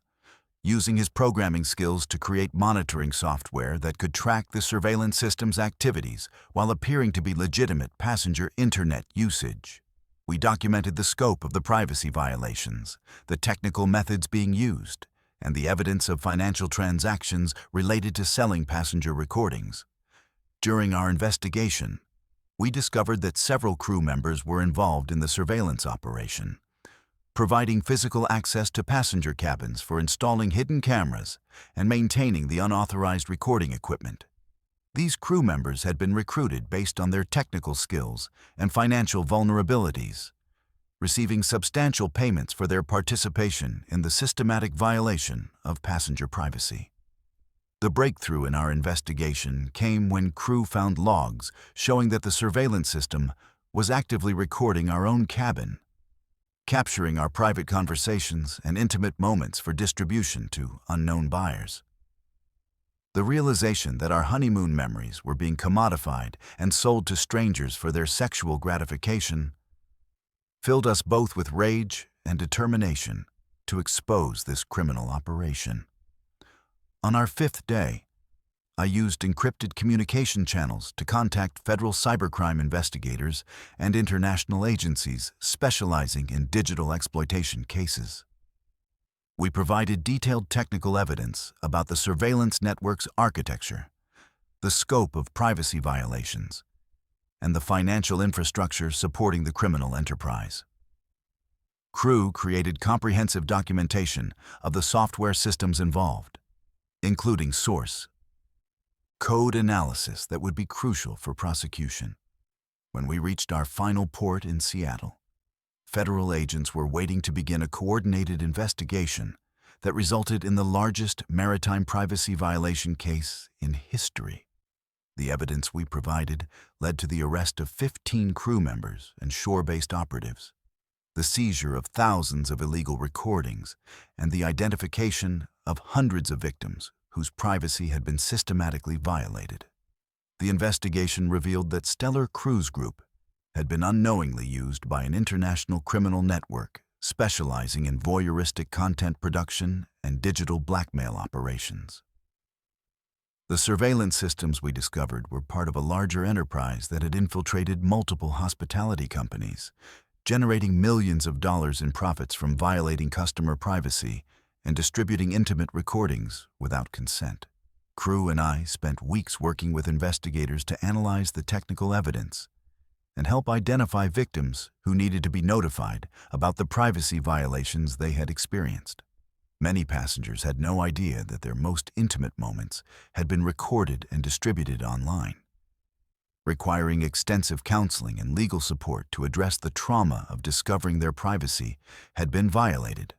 using his programming skills to create monitoring software that could track the surveillance system's activities while appearing to be legitimate passenger internet usage. We documented the scope of the privacy violations, the technical methods being used, and the evidence of financial transactions related to selling passenger recordings. During our investigation, we discovered that several crew members were involved in the surveillance operation, providing physical access to passenger cabins for installing hidden cameras and maintaining the unauthorized recording equipment. These crew members had been recruited based on their technical skills and financial vulnerabilities, receiving substantial payments for their participation in the systematic violation of passenger privacy. The breakthrough in our investigation came when crew found logs showing that the surveillance system was actively recording our own cabin, capturing our private conversations and intimate moments for distribution to unknown buyers. The realization that our honeymoon memories were being commodified and sold to strangers for their sexual gratification filled us both with rage and determination to expose this criminal operation. On our 5th day, I used encrypted communication channels to contact federal cybercrime investigators and international agencies specializing in digital exploitation cases. We provided detailed technical evidence about the surveillance network's architecture, the scope of privacy violations, and the financial infrastructure supporting the criminal enterprise. Crew created comprehensive documentation of the software systems involved, including source code analysis that would be crucial for prosecution. When we reached our final port in Seattle, federal agents were waiting to begin a coordinated investigation that resulted in the largest maritime privacy violation case in history. The evidence we provided led to the arrest of 15 crew members and shore-based operatives, the seizure of thousands of illegal recordings, and the identification of hundreds of victims whose privacy had been systematically violated. The investigation revealed that Stellar Cruise Group had been unknowingly used by an international criminal network specializing in voyeuristic content production and digital blackmail operations. The surveillance systems we discovered were part of a larger enterprise that had infiltrated multiple hospitality companies, generating millions of dollars in profits from violating customer privacy and distributing intimate recordings without consent. Crew and I spent weeks working with investigators to analyze the technical evidence and help identify victims who needed to be notified about the privacy violations they had experienced. Many passengers had no idea that their most intimate moments had been recorded and distributed online, requiring extensive counseling and legal support to address the trauma of discovering their privacy had been violated.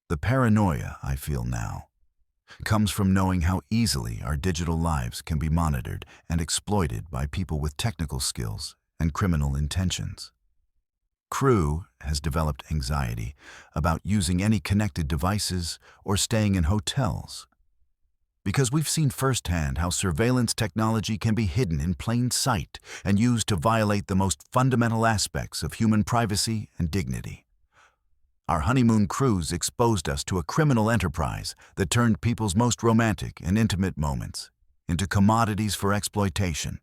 The paranoia I feel now comes from knowing how easily our digital lives can be monitored and exploited by people with technical skills and criminal intentions. Crew has developed anxiety about using any connected devices or staying in hotels, because we've seen firsthand how surveillance technology can be hidden in plain sight and used to violate the most fundamental aspects of human privacy and dignity. Our honeymoon cruise exposed us to a criminal enterprise that turned people's most romantic and intimate moments into commodities for exploitation.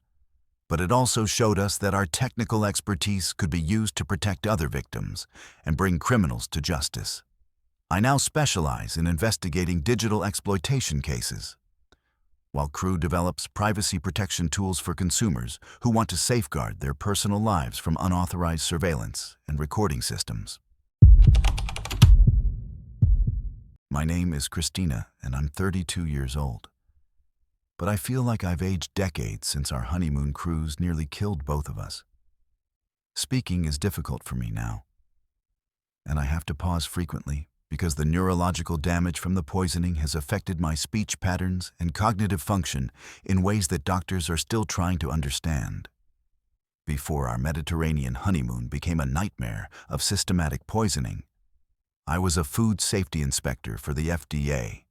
But it also showed us that our technical expertise could be used to protect other victims and bring criminals to justice. I now specialize in investigating digital exploitation cases, while Crew develops privacy protection tools for consumers who want to safeguard their personal lives from unauthorized surveillance and recording systems. My name is Christina, and I'm 32 years old. But I feel like I've aged decades since our honeymoon cruise nearly killed both of us. Speaking is difficult for me now, and I have to pause frequently because the neurological damage from the poisoning has affected my speech patterns and cognitive function in ways that doctors are still trying to understand. Before our Mediterranean honeymoon became a nightmare of systematic poisoning, I was a food safety inspector for the FDA,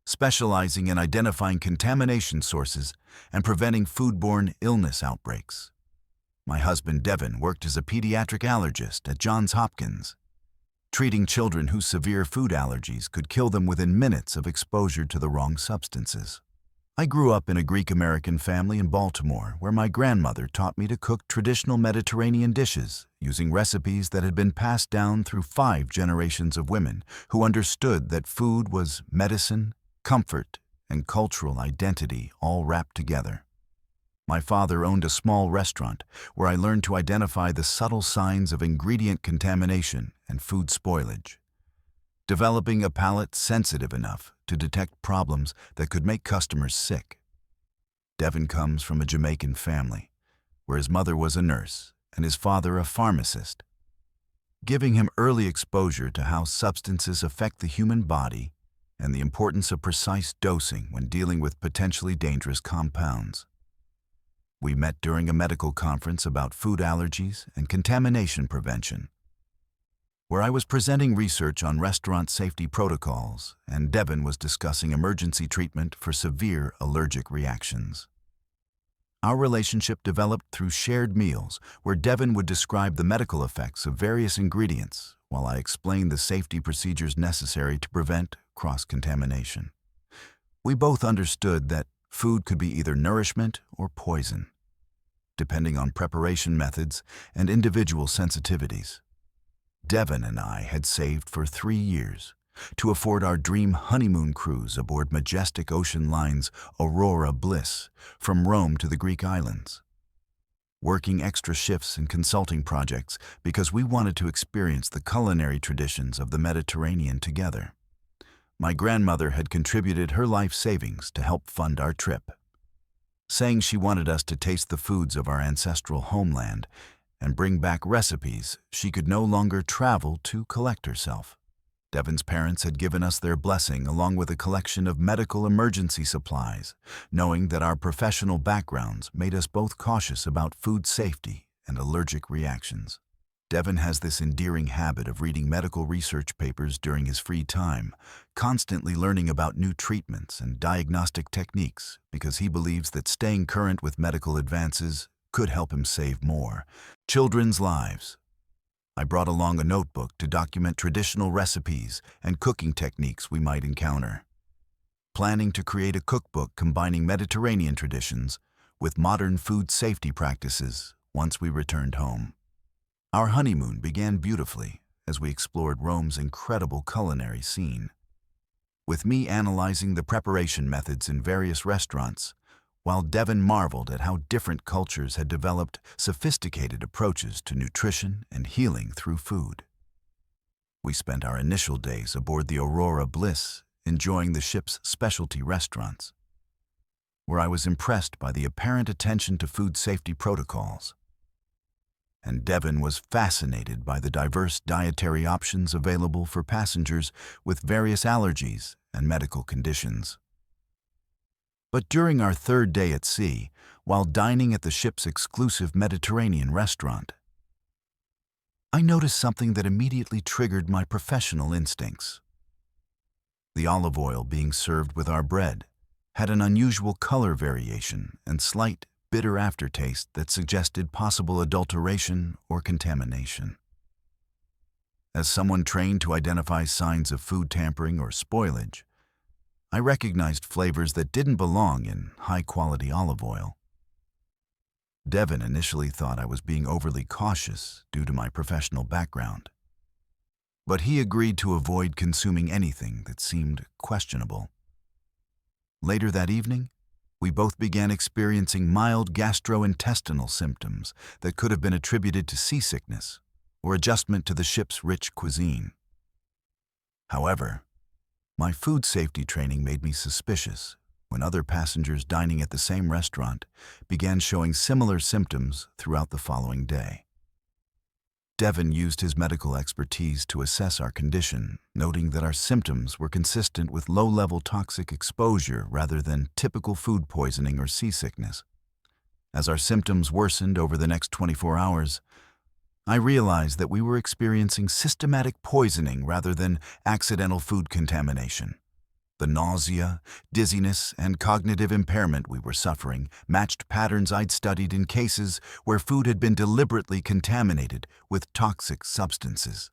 specializing in identifying contamination sources and preventing foodborne illness outbreaks. My husband Devin worked as a pediatric allergist at Johns Hopkins, treating children whose severe food allergies could kill them within minutes of exposure to the wrong substances. I grew up in a Greek-American family in Baltimore where my grandmother taught me to cook traditional Mediterranean dishes using recipes that had been passed down through 5 generations of women who understood that food was medicine, comfort, and cultural identity all wrapped together. My father owned a small restaurant where I learned to identify the subtle signs of ingredient contamination and food spoilage, developing a palate sensitive enough to detect problems that could make customers sick. Devin comes from a Jamaican family, where his mother was a nurse and his father a pharmacist, giving him early exposure to how substances affect the human body and the importance of precise dosing when dealing with potentially dangerous compounds. We met during a medical conference about food allergies and contamination prevention, where I was presenting research on restaurant safety protocols and Devin was discussing emergency treatment for severe allergic reactions. Our relationship developed through shared meals where Devin would describe the medical effects of various ingredients while I explained the safety procedures necessary to prevent cross-contamination. We both understood that food could be either nourishment or poison, depending on preparation methods and individual sensitivities. Devin and I had saved for 3 years to afford our dream honeymoon cruise aboard majestic ocean line's Aurora Bliss from Rome to the Greek islands, working extra shifts and consulting projects because we wanted to experience the culinary traditions of the Mediterranean together. My grandmother had contributed her life savings to help fund our trip, saying she wanted us to taste the foods of our ancestral homeland and bring back recipes she could no longer travel to collect herself. Devin's parents had given us their blessing along with a collection of medical emergency supplies, knowing that our professional backgrounds made us both cautious about food safety and allergic reactions. Devin has this endearing habit of reading medical research papers during his free time, constantly learning about new treatments and diagnostic techniques because he believes that staying current with medical advances could help him save more children's lives. I brought along a notebook to document traditional recipes and cooking techniques we might encounter, planning to create a cookbook combining Mediterranean traditions with modern food safety practices once we returned home. Our honeymoon began beautifully as we explored Rome's incredible culinary scene, with me analyzing the preparation methods in various restaurants, while Devin marveled at how different cultures had developed sophisticated approaches to nutrition and healing through food. We spent our initial days aboard the Aurora Bliss enjoying the ship's specialty restaurants, where I was impressed by the apparent attention to food safety protocols. And Devin was fascinated by the diverse dietary options available for passengers with various allergies and medical conditions. But during our 3rd day at sea, while dining at the ship's exclusive Mediterranean restaurant, I noticed something that immediately triggered my professional instincts. The olive oil being served with our bread had an unusual color variation and slight, bitter aftertaste that suggested possible adulteration or contamination. As someone trained to identify signs of food tampering or spoilage, I recognized flavors that didn't belong in high-quality olive oil. Devin initially thought I was being overly cautious due to my professional background, but he agreed to avoid consuming anything that seemed questionable. Later that evening, we both began experiencing mild gastrointestinal symptoms that could have been attributed to seasickness or adjustment to the ship's rich cuisine. However, my food safety training made me suspicious when other passengers dining at the same restaurant began showing similar symptoms throughout the following day. Devin used his medical expertise to assess our condition, noting that our symptoms were consistent with low-level toxic exposure rather than typical food poisoning or seasickness. As our symptoms worsened over the next 24 hours, I realized that we were experiencing systematic poisoning rather than accidental food contamination. The nausea, dizziness, and cognitive impairment we were suffering matched patterns I'd studied in cases where food had been deliberately contaminated with toxic substances.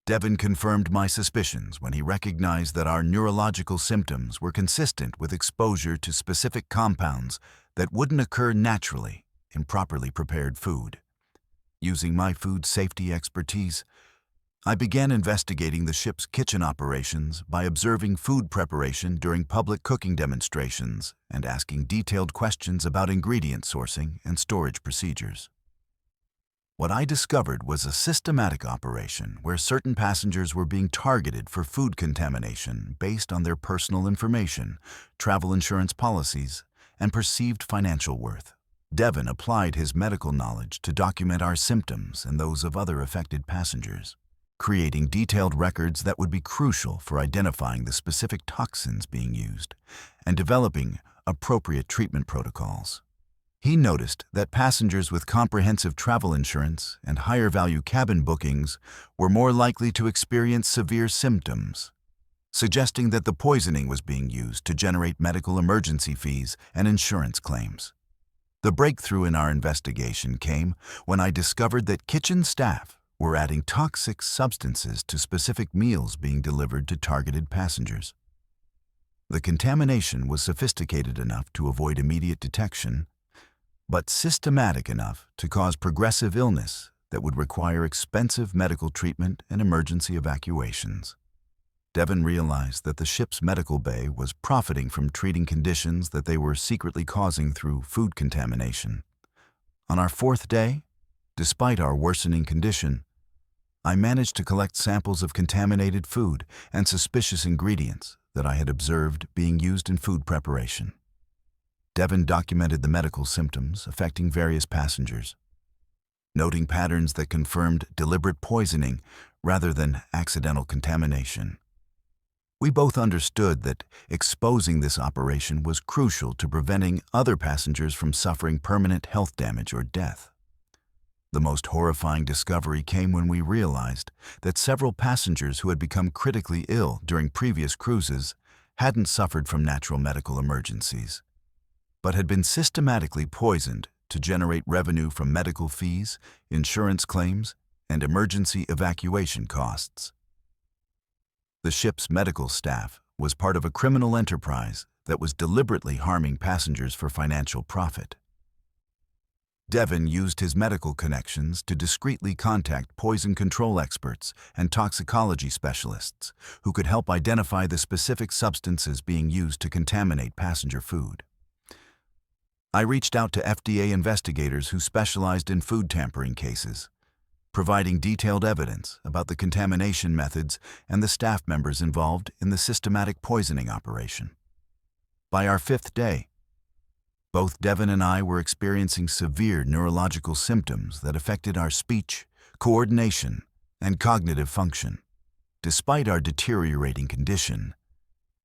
Devin confirmed my suspicions when he recognized that our neurological symptoms were consistent with exposure to specific compounds that wouldn't occur naturally in properly prepared food. Using my food safety expertise, I began investigating the ship's kitchen operations by observing food preparation during public cooking demonstrations and asking detailed questions about ingredient sourcing and storage procedures. What I discovered was a systematic operation where certain passengers were being targeted for food contamination based on their personal information, travel insurance policies, and perceived financial worth. Devin applied his medical knowledge to document our symptoms and those of other affected passengers, creating detailed records that would be crucial for identifying the specific toxins being used and developing appropriate treatment protocols. He noticed that passengers with comprehensive travel insurance and higher-value cabin bookings were more likely to experience severe symptoms, suggesting that the poisoning was being used to generate medical emergency fees and insurance claims. The breakthrough in our investigation came when I discovered that kitchen staff were adding toxic substances to specific meals being delivered to targeted passengers. The contamination was sophisticated enough to avoid immediate detection, but systematic enough to cause progressive illness that would require expensive medical treatment and emergency evacuations. Devin realized that the ship's medical bay was profiting from treating conditions that they were secretly causing through food contamination. On our fourth day, despite our worsening condition, I managed to collect samples of contaminated food and suspicious ingredients that I had observed being used in food preparation. Devin documented the medical symptoms affecting various passengers, noting patterns that confirmed deliberate poisoning rather than accidental contamination. We both understood that exposing this operation was crucial to preventing other passengers from suffering permanent health damage or death. The most horrifying discovery came when we realized that several passengers who had become critically ill during previous cruises hadn't suffered from natural medical emergencies, but had been systematically poisoned to generate revenue from medical fees, insurance claims, and emergency evacuation costs. The ship's medical staff was part of a criminal enterprise that was deliberately harming passengers for financial profit. Devin used his medical connections to discreetly contact poison control experts and toxicology specialists who could help identify the specific substances being used to contaminate passenger food. I reached out to FDA investigators who specialized in food tampering cases, providing detailed evidence about the contamination methods and the staff members involved in the systematic poisoning operation. By our fifth day, both Devin and I were experiencing severe neurological symptoms that affected our speech, coordination, and cognitive function. Despite our deteriorating condition,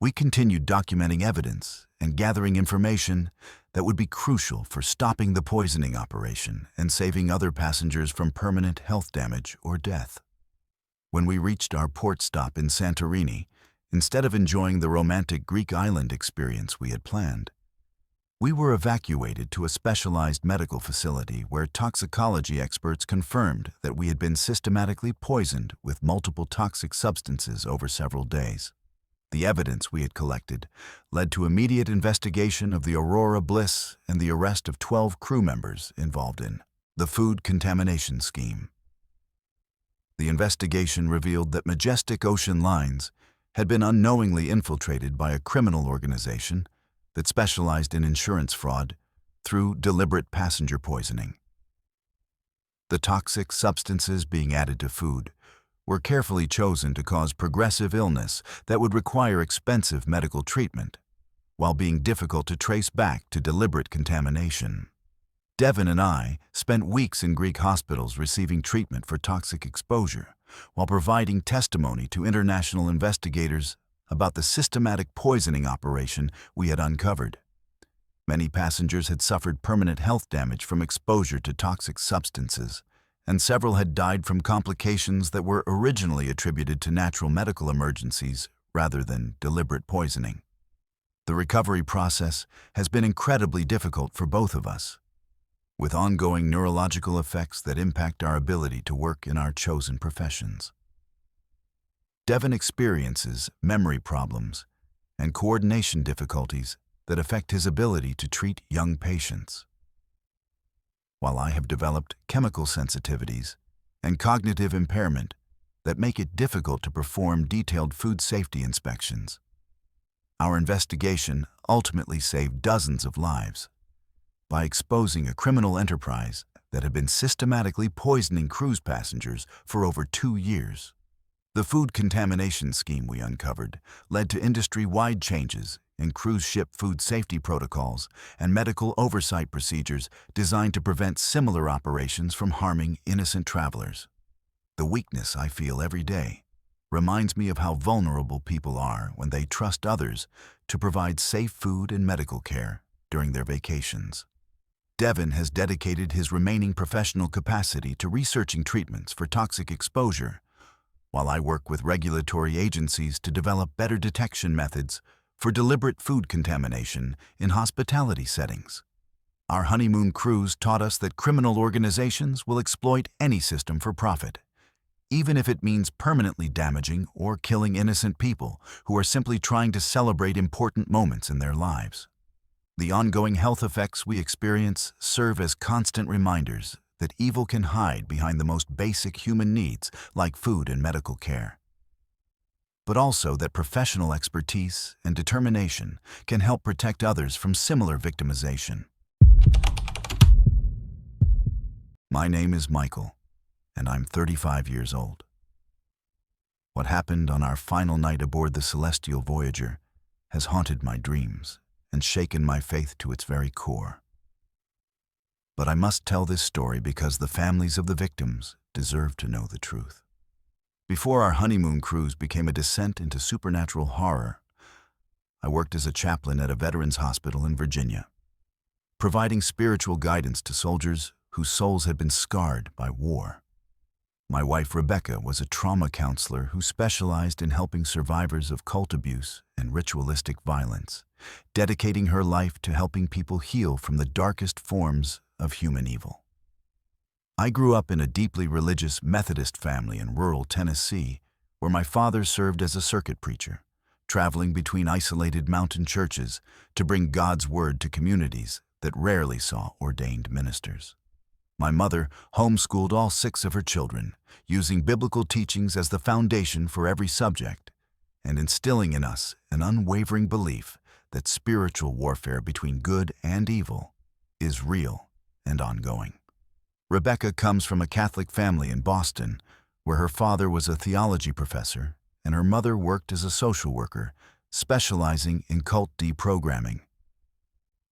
we continued documenting evidence and gathering information that would be crucial for stopping the poisoning operation and saving other passengers from permanent health damage or death. When we reached our port stop in Santorini, instead of enjoying the romantic Greek island experience we had planned, we were evacuated to a specialized medical facility where toxicology experts confirmed that we had been systematically poisoned with multiple toxic substances over several days. The evidence we had collected led to immediate investigation of the Aurora Bliss and the arrest of 12 crew members involved in the food contamination scheme. The investigation revealed that Majestic Ocean Lines had been unknowingly infiltrated by a criminal organization that specialized in insurance fraud through deliberate passenger poisoning. The toxic substances being added to food were carefully chosen to cause progressive illness that would require expensive medical treatment, while being difficult to trace back to deliberate contamination. Devin and I spent weeks in Greek hospitals receiving treatment for toxic exposure, while providing testimony to international investigators about the systematic poisoning operation we had uncovered. Many passengers had suffered permanent health damage from exposure to toxic substances, and several had died from complications that were originally attributed to natural medical emergencies rather than deliberate poisoning. The recovery process has been incredibly difficult for both of us, with ongoing neurological effects that impact our ability to work in our chosen professions. Devin experiences memory problems and coordination difficulties that affect his ability to treat young patients, while I have developed chemical sensitivities and cognitive impairment that make it difficult to perform detailed food safety inspections. Our investigation ultimately saved dozens of lives by exposing a criminal enterprise that had been systematically poisoning cruise passengers for over 2 years. The food contamination scheme we uncovered led to industry-wide changes in cruise ship food safety protocols and medical oversight procedures designed to prevent similar operations from harming innocent travelers. The weakness I feel every day reminds me of how vulnerable people are when they trust others to provide safe food and medical care during their vacations. Devin has dedicated his remaining professional capacity to researching treatments for toxic exposure, while I work with regulatory agencies to develop better detection methods for deliberate food contamination in hospitality settings. Our honeymoon cruise taught us that criminal organizations will exploit any system for profit, even if it means permanently damaging or killing innocent people who are simply trying to celebrate important moments in their lives. The ongoing health effects we experience serve as constant reminders that evil can hide behind the most basic human needs like food and medical care, but also that professional expertise and determination can help protect others from similar victimization. My name is Michael, and I'm 35 years old. What happened on our final night aboard the Celestial Voyager has haunted my dreams and shaken my faith to its very core. But I must tell this story because the families of the victims deserve to know the truth. Before our honeymoon cruise became a descent into supernatural horror, I worked as a chaplain at a veterans hospital in Virginia, providing spiritual guidance to soldiers whose souls had been scarred by war. My wife, Rebecca, was a trauma counselor who specialized in helping survivors of cult abuse and ritualistic violence, dedicating her life to helping people heal from the darkest forms of human evil. I grew up in a deeply religious Methodist family in rural Tennessee, where my father served as a circuit preacher, traveling between isolated mountain churches to bring God's word to communities that rarely saw ordained ministers. My mother homeschooled all 6 of her children, using biblical teachings as the foundation for every subject, and instilling in us an unwavering belief that spiritual warfare between good and evil is real and ongoing. Rebecca comes from a Catholic family in Boston, where her father was a theology professor and her mother worked as a social worker, specializing in cult deprogramming,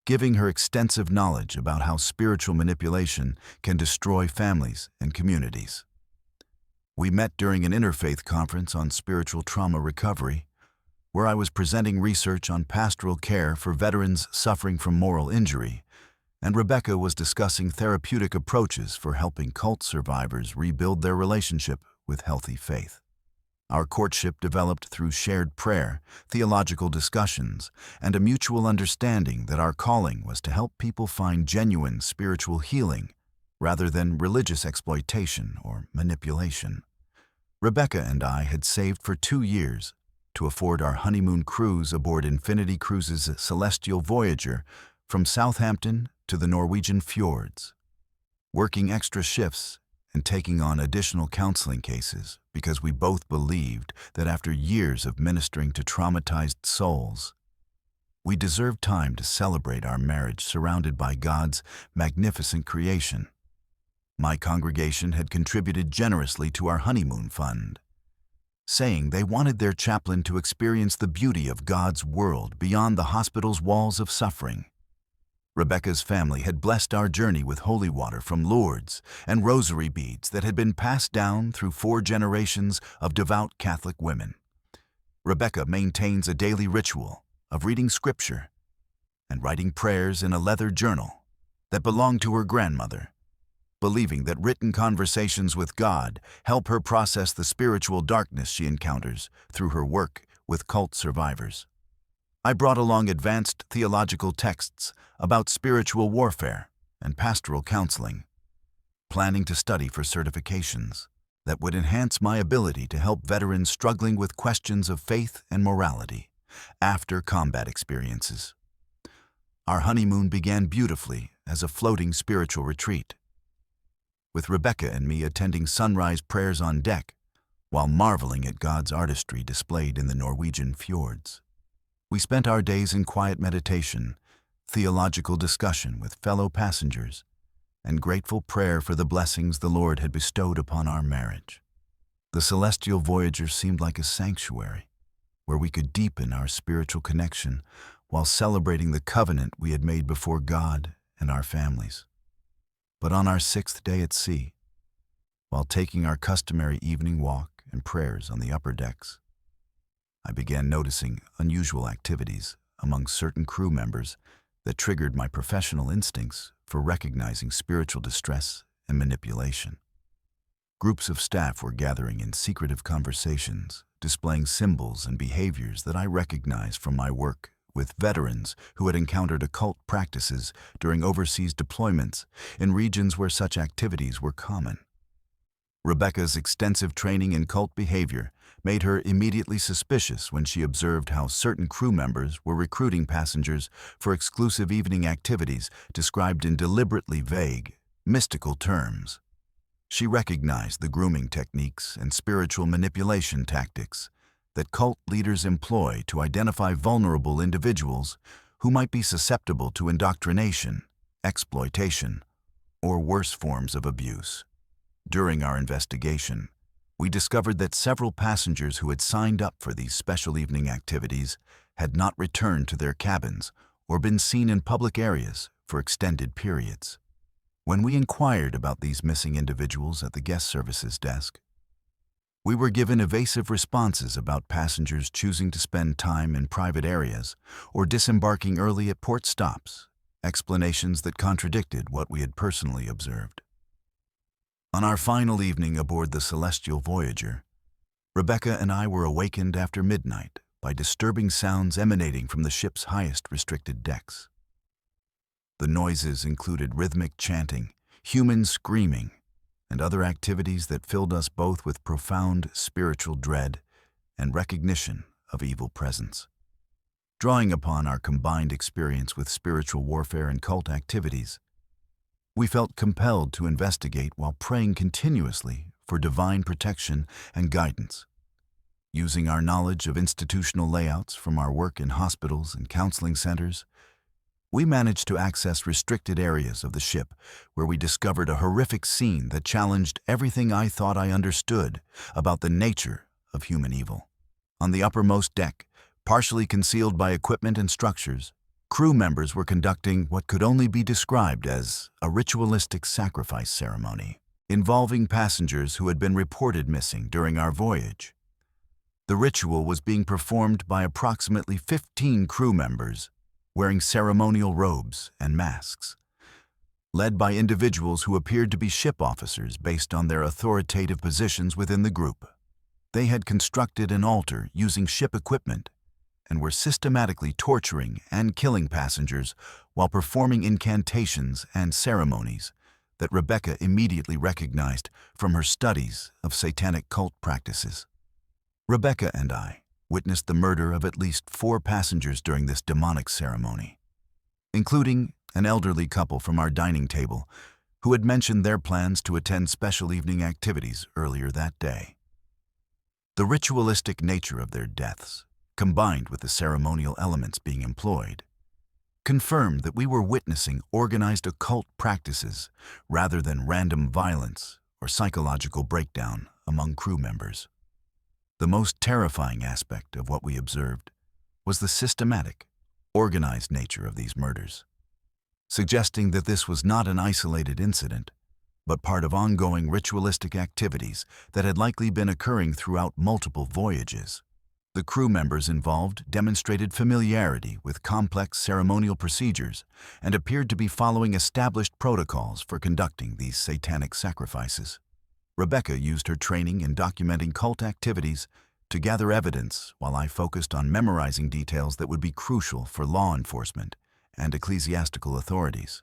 giving her extensive knowledge about how spiritual manipulation can destroy families and communities. We met during an interfaith conference on spiritual trauma recovery, where I was presenting research on pastoral care for veterans suffering from moral injury, and Rebecca was discussing therapeutic approaches for helping cult survivors rebuild their relationship with healthy faith. Our courtship developed through shared prayer, theological discussions, and a mutual understanding that our calling was to help people find genuine spiritual healing rather than religious exploitation or manipulation. Rebecca and I had saved for 2 years to afford our honeymoon cruise aboard Infinity Cruises' Celestial Voyager from Southampton to the Norwegian fjords, working extra shifts and taking on additional counseling cases because we both believed that after years of ministering to traumatized souls, we deserved time to celebrate our marriage surrounded by God's magnificent creation. My congregation had contributed generously to our honeymoon fund, saying they wanted their chaplain to experience the beauty of God's world beyond the hospital's walls of suffering. Rebecca's family had blessed our journey with holy water from Lourdes and rosary beads that had been passed down through 4 generations of devout Catholic women. Rebecca maintains a daily ritual of reading scripture and writing prayers in a leather journal that belonged to her grandmother, believing that written conversations with God help her process the spiritual darkness she encounters through her work with cult survivors. I brought along advanced theological texts about spiritual warfare and pastoral counseling, planning to study for certifications that would enhance my ability to help veterans struggling with questions of faith and morality after combat experiences. Our honeymoon began beautifully as a floating spiritual retreat, with Rebecca and me attending sunrise prayers on deck while marveling at God's artistry displayed in the Norwegian fjords. We spent our days in quiet meditation, theological discussion with fellow passengers, and grateful prayer for the blessings the Lord had bestowed upon our marriage. The celestial voyager seemed like a sanctuary where we could deepen our spiritual connection while celebrating the covenant we had made before God and our families. But on our 6th day at sea, while taking our customary evening walk and prayers on the upper decks, I began noticing unusual activities among certain crew members that triggered my professional instincts for recognizing spiritual distress and manipulation. Groups of staff were gathering in secretive conversations, displaying symbols and behaviors that I recognized from my work with veterans who had encountered occult practices during overseas deployments in regions where such activities were common. Rebecca's extensive training in cult behavior made her immediately suspicious when she observed how certain crew members were recruiting passengers for exclusive evening activities described in deliberately vague, mystical terms. She recognized the grooming techniques and spiritual manipulation tactics that cult leaders employ to identify vulnerable individuals who might be susceptible to indoctrination, exploitation, or worse forms of abuse. During our investigation, we discovered that several passengers who had signed up for these special evening activities had not returned to their cabins or been seen in public areas for extended periods. When we inquired about these missing individuals at the guest services desk, we were given evasive responses about passengers choosing to spend time in private areas or disembarking early at port stops, explanations that contradicted what we had personally observed. On our final evening aboard the Celestial Voyager, Rebecca and I were awakened after midnight by disturbing sounds emanating from the ship's highest restricted decks. The noises included rhythmic chanting, human screaming, and other activities that filled us both with profound spiritual dread and recognition of evil presence. Drawing upon our combined experience with spiritual warfare and cult activities, we felt compelled to investigate while praying continuously for divine protection and guidance. Using our knowledge of institutional layouts from our work in hospitals and counseling centers, we managed to access restricted areas of the ship where we discovered a horrific scene that challenged everything I thought I understood about the nature of human evil. On the uppermost deck, partially concealed by equipment and structures, crew members were conducting what could only be described as a ritualistic sacrifice ceremony, involving passengers who had been reported missing during our voyage. The ritual was being performed by approximately 15 crew members, wearing ceremonial robes and masks, led by individuals who appeared to be ship officers based on their authoritative positions within the group. They had constructed an altar using ship equipment and were systematically torturing and killing passengers while performing incantations and ceremonies that Rebecca immediately recognized from her studies of satanic cult practices. Rebecca and I witnessed the murder of at least 4 passengers during this demonic ceremony, including an elderly couple from our dining table who had mentioned their plans to attend special evening activities earlier that day. The ritualistic nature of their deaths, combined with the ceremonial elements being employed, confirmed that we were witnessing organized occult practices rather than random violence or psychological breakdown among crew members. The most terrifying aspect of what we observed was the systematic, organized nature of these murders. suggesting that this was not an isolated incident, but part of ongoing ritualistic activities that had likely been occurring throughout multiple voyages. The crew members involved demonstrated familiarity with complex ceremonial procedures and appeared to be following established protocols for conducting these satanic sacrifices. Rebecca used her training in documenting cult activities to gather evidence, while I focused on memorizing details that would be crucial for law enforcement and ecclesiastical authorities.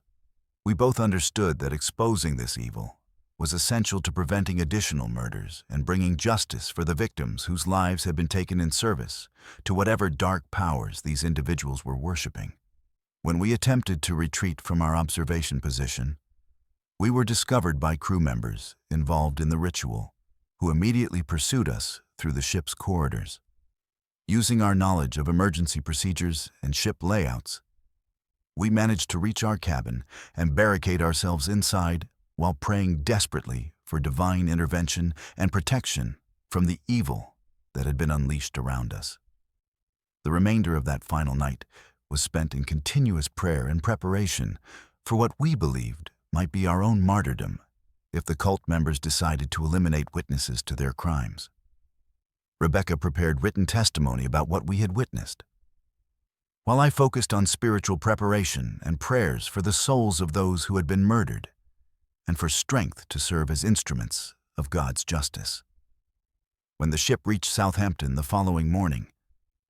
We both understood that exposing this evil was essential to preventing additional murders and bringing justice for the victims whose lives had been taken in service to whatever dark powers these individuals were worshiping. When we attempted to retreat from our observation position, we were discovered by crew members involved in the ritual, who immediately pursued us through the ship's corridors. Using our knowledge of emergency procedures and ship layouts, we managed to reach our cabin and barricade ourselves inside while praying desperately for divine intervention and protection from the evil that had been unleashed around us. The remainder of that final night was spent in continuous prayer and preparation for what we believed might be our own martyrdom if the cult members decided to eliminate witnesses to their crimes. Rebecca prepared written testimony about what we had witnessed, while I focused on spiritual preparation and prayers for the souls of those who had been murdered and for strength to serve as instruments of God's justice. When the ship reached Southampton the following morning,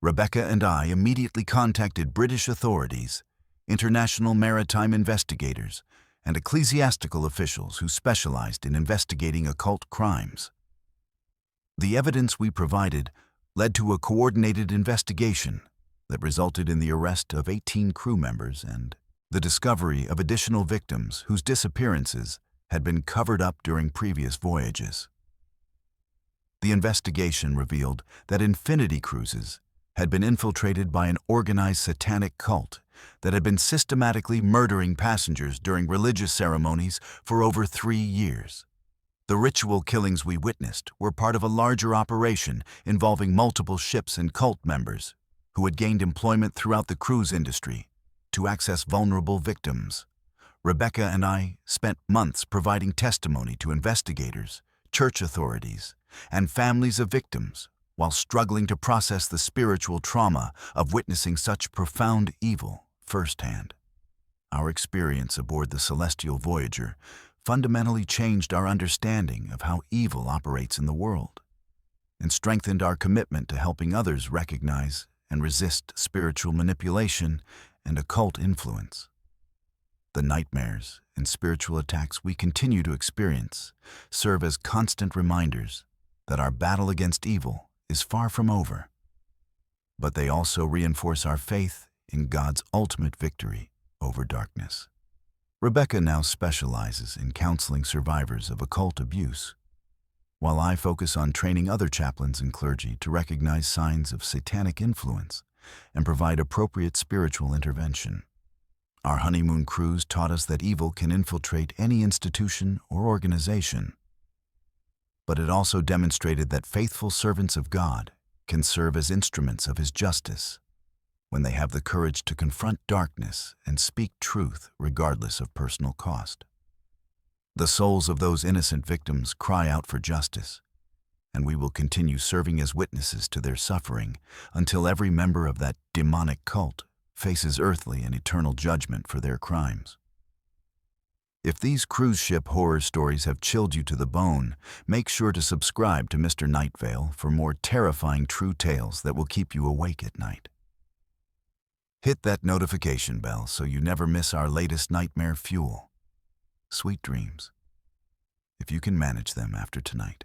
Rebecca and I immediately contacted British authorities, international maritime investigators, and ecclesiastical officials who specialized in investigating occult crimes. The evidence we provided led to a coordinated investigation that resulted in the arrest of 18 crew members and the discovery of additional victims whose disappearances had been covered up during previous voyages. The investigation revealed that Infinity Cruises had been infiltrated by an organized satanic cult that had been systematically murdering passengers during religious ceremonies for over 3 years. The ritual killings we witnessed were part of a larger operation involving multiple ships and cult members who had gained employment throughout the cruise industry to access vulnerable victims. Rebecca and I spent months providing testimony to investigators, church authorities, and families of victims while struggling to process the spiritual trauma of witnessing such profound evil firsthand. Our experience aboard the Celestial Voyager fundamentally changed our understanding of how evil operates in the world and strengthened our commitment to helping others recognize and resist spiritual manipulation and occult influence. The nightmares and spiritual attacks we continue to experience serve as constant reminders that our battle against evil is far from over, but they also reinforce our faith in God's ultimate victory over darkness. Rebecca now specializes in counseling survivors of occult abuse, while I focus on training other chaplains and clergy to recognize signs of satanic influence and provide appropriate spiritual intervention. Our honeymoon cruise taught us that evil can infiltrate any institution or organization, but it also demonstrated that faithful servants of God can serve as instruments of His justice when they have the courage to confront darkness and speak truth regardless of personal cost. The souls of those innocent victims cry out for justice, and we will continue serving as witnesses to their suffering until every member of that demonic cult faces earthly and eternal judgment for their crimes. If these cruise ship horror stories have chilled you to the bone, make sure to subscribe to Mr. Nightveil for more terrifying true tales that will keep you awake at night. Hit that notification bell so you never miss our latest nightmare fuel. Sweet dreams, if you can manage them after tonight.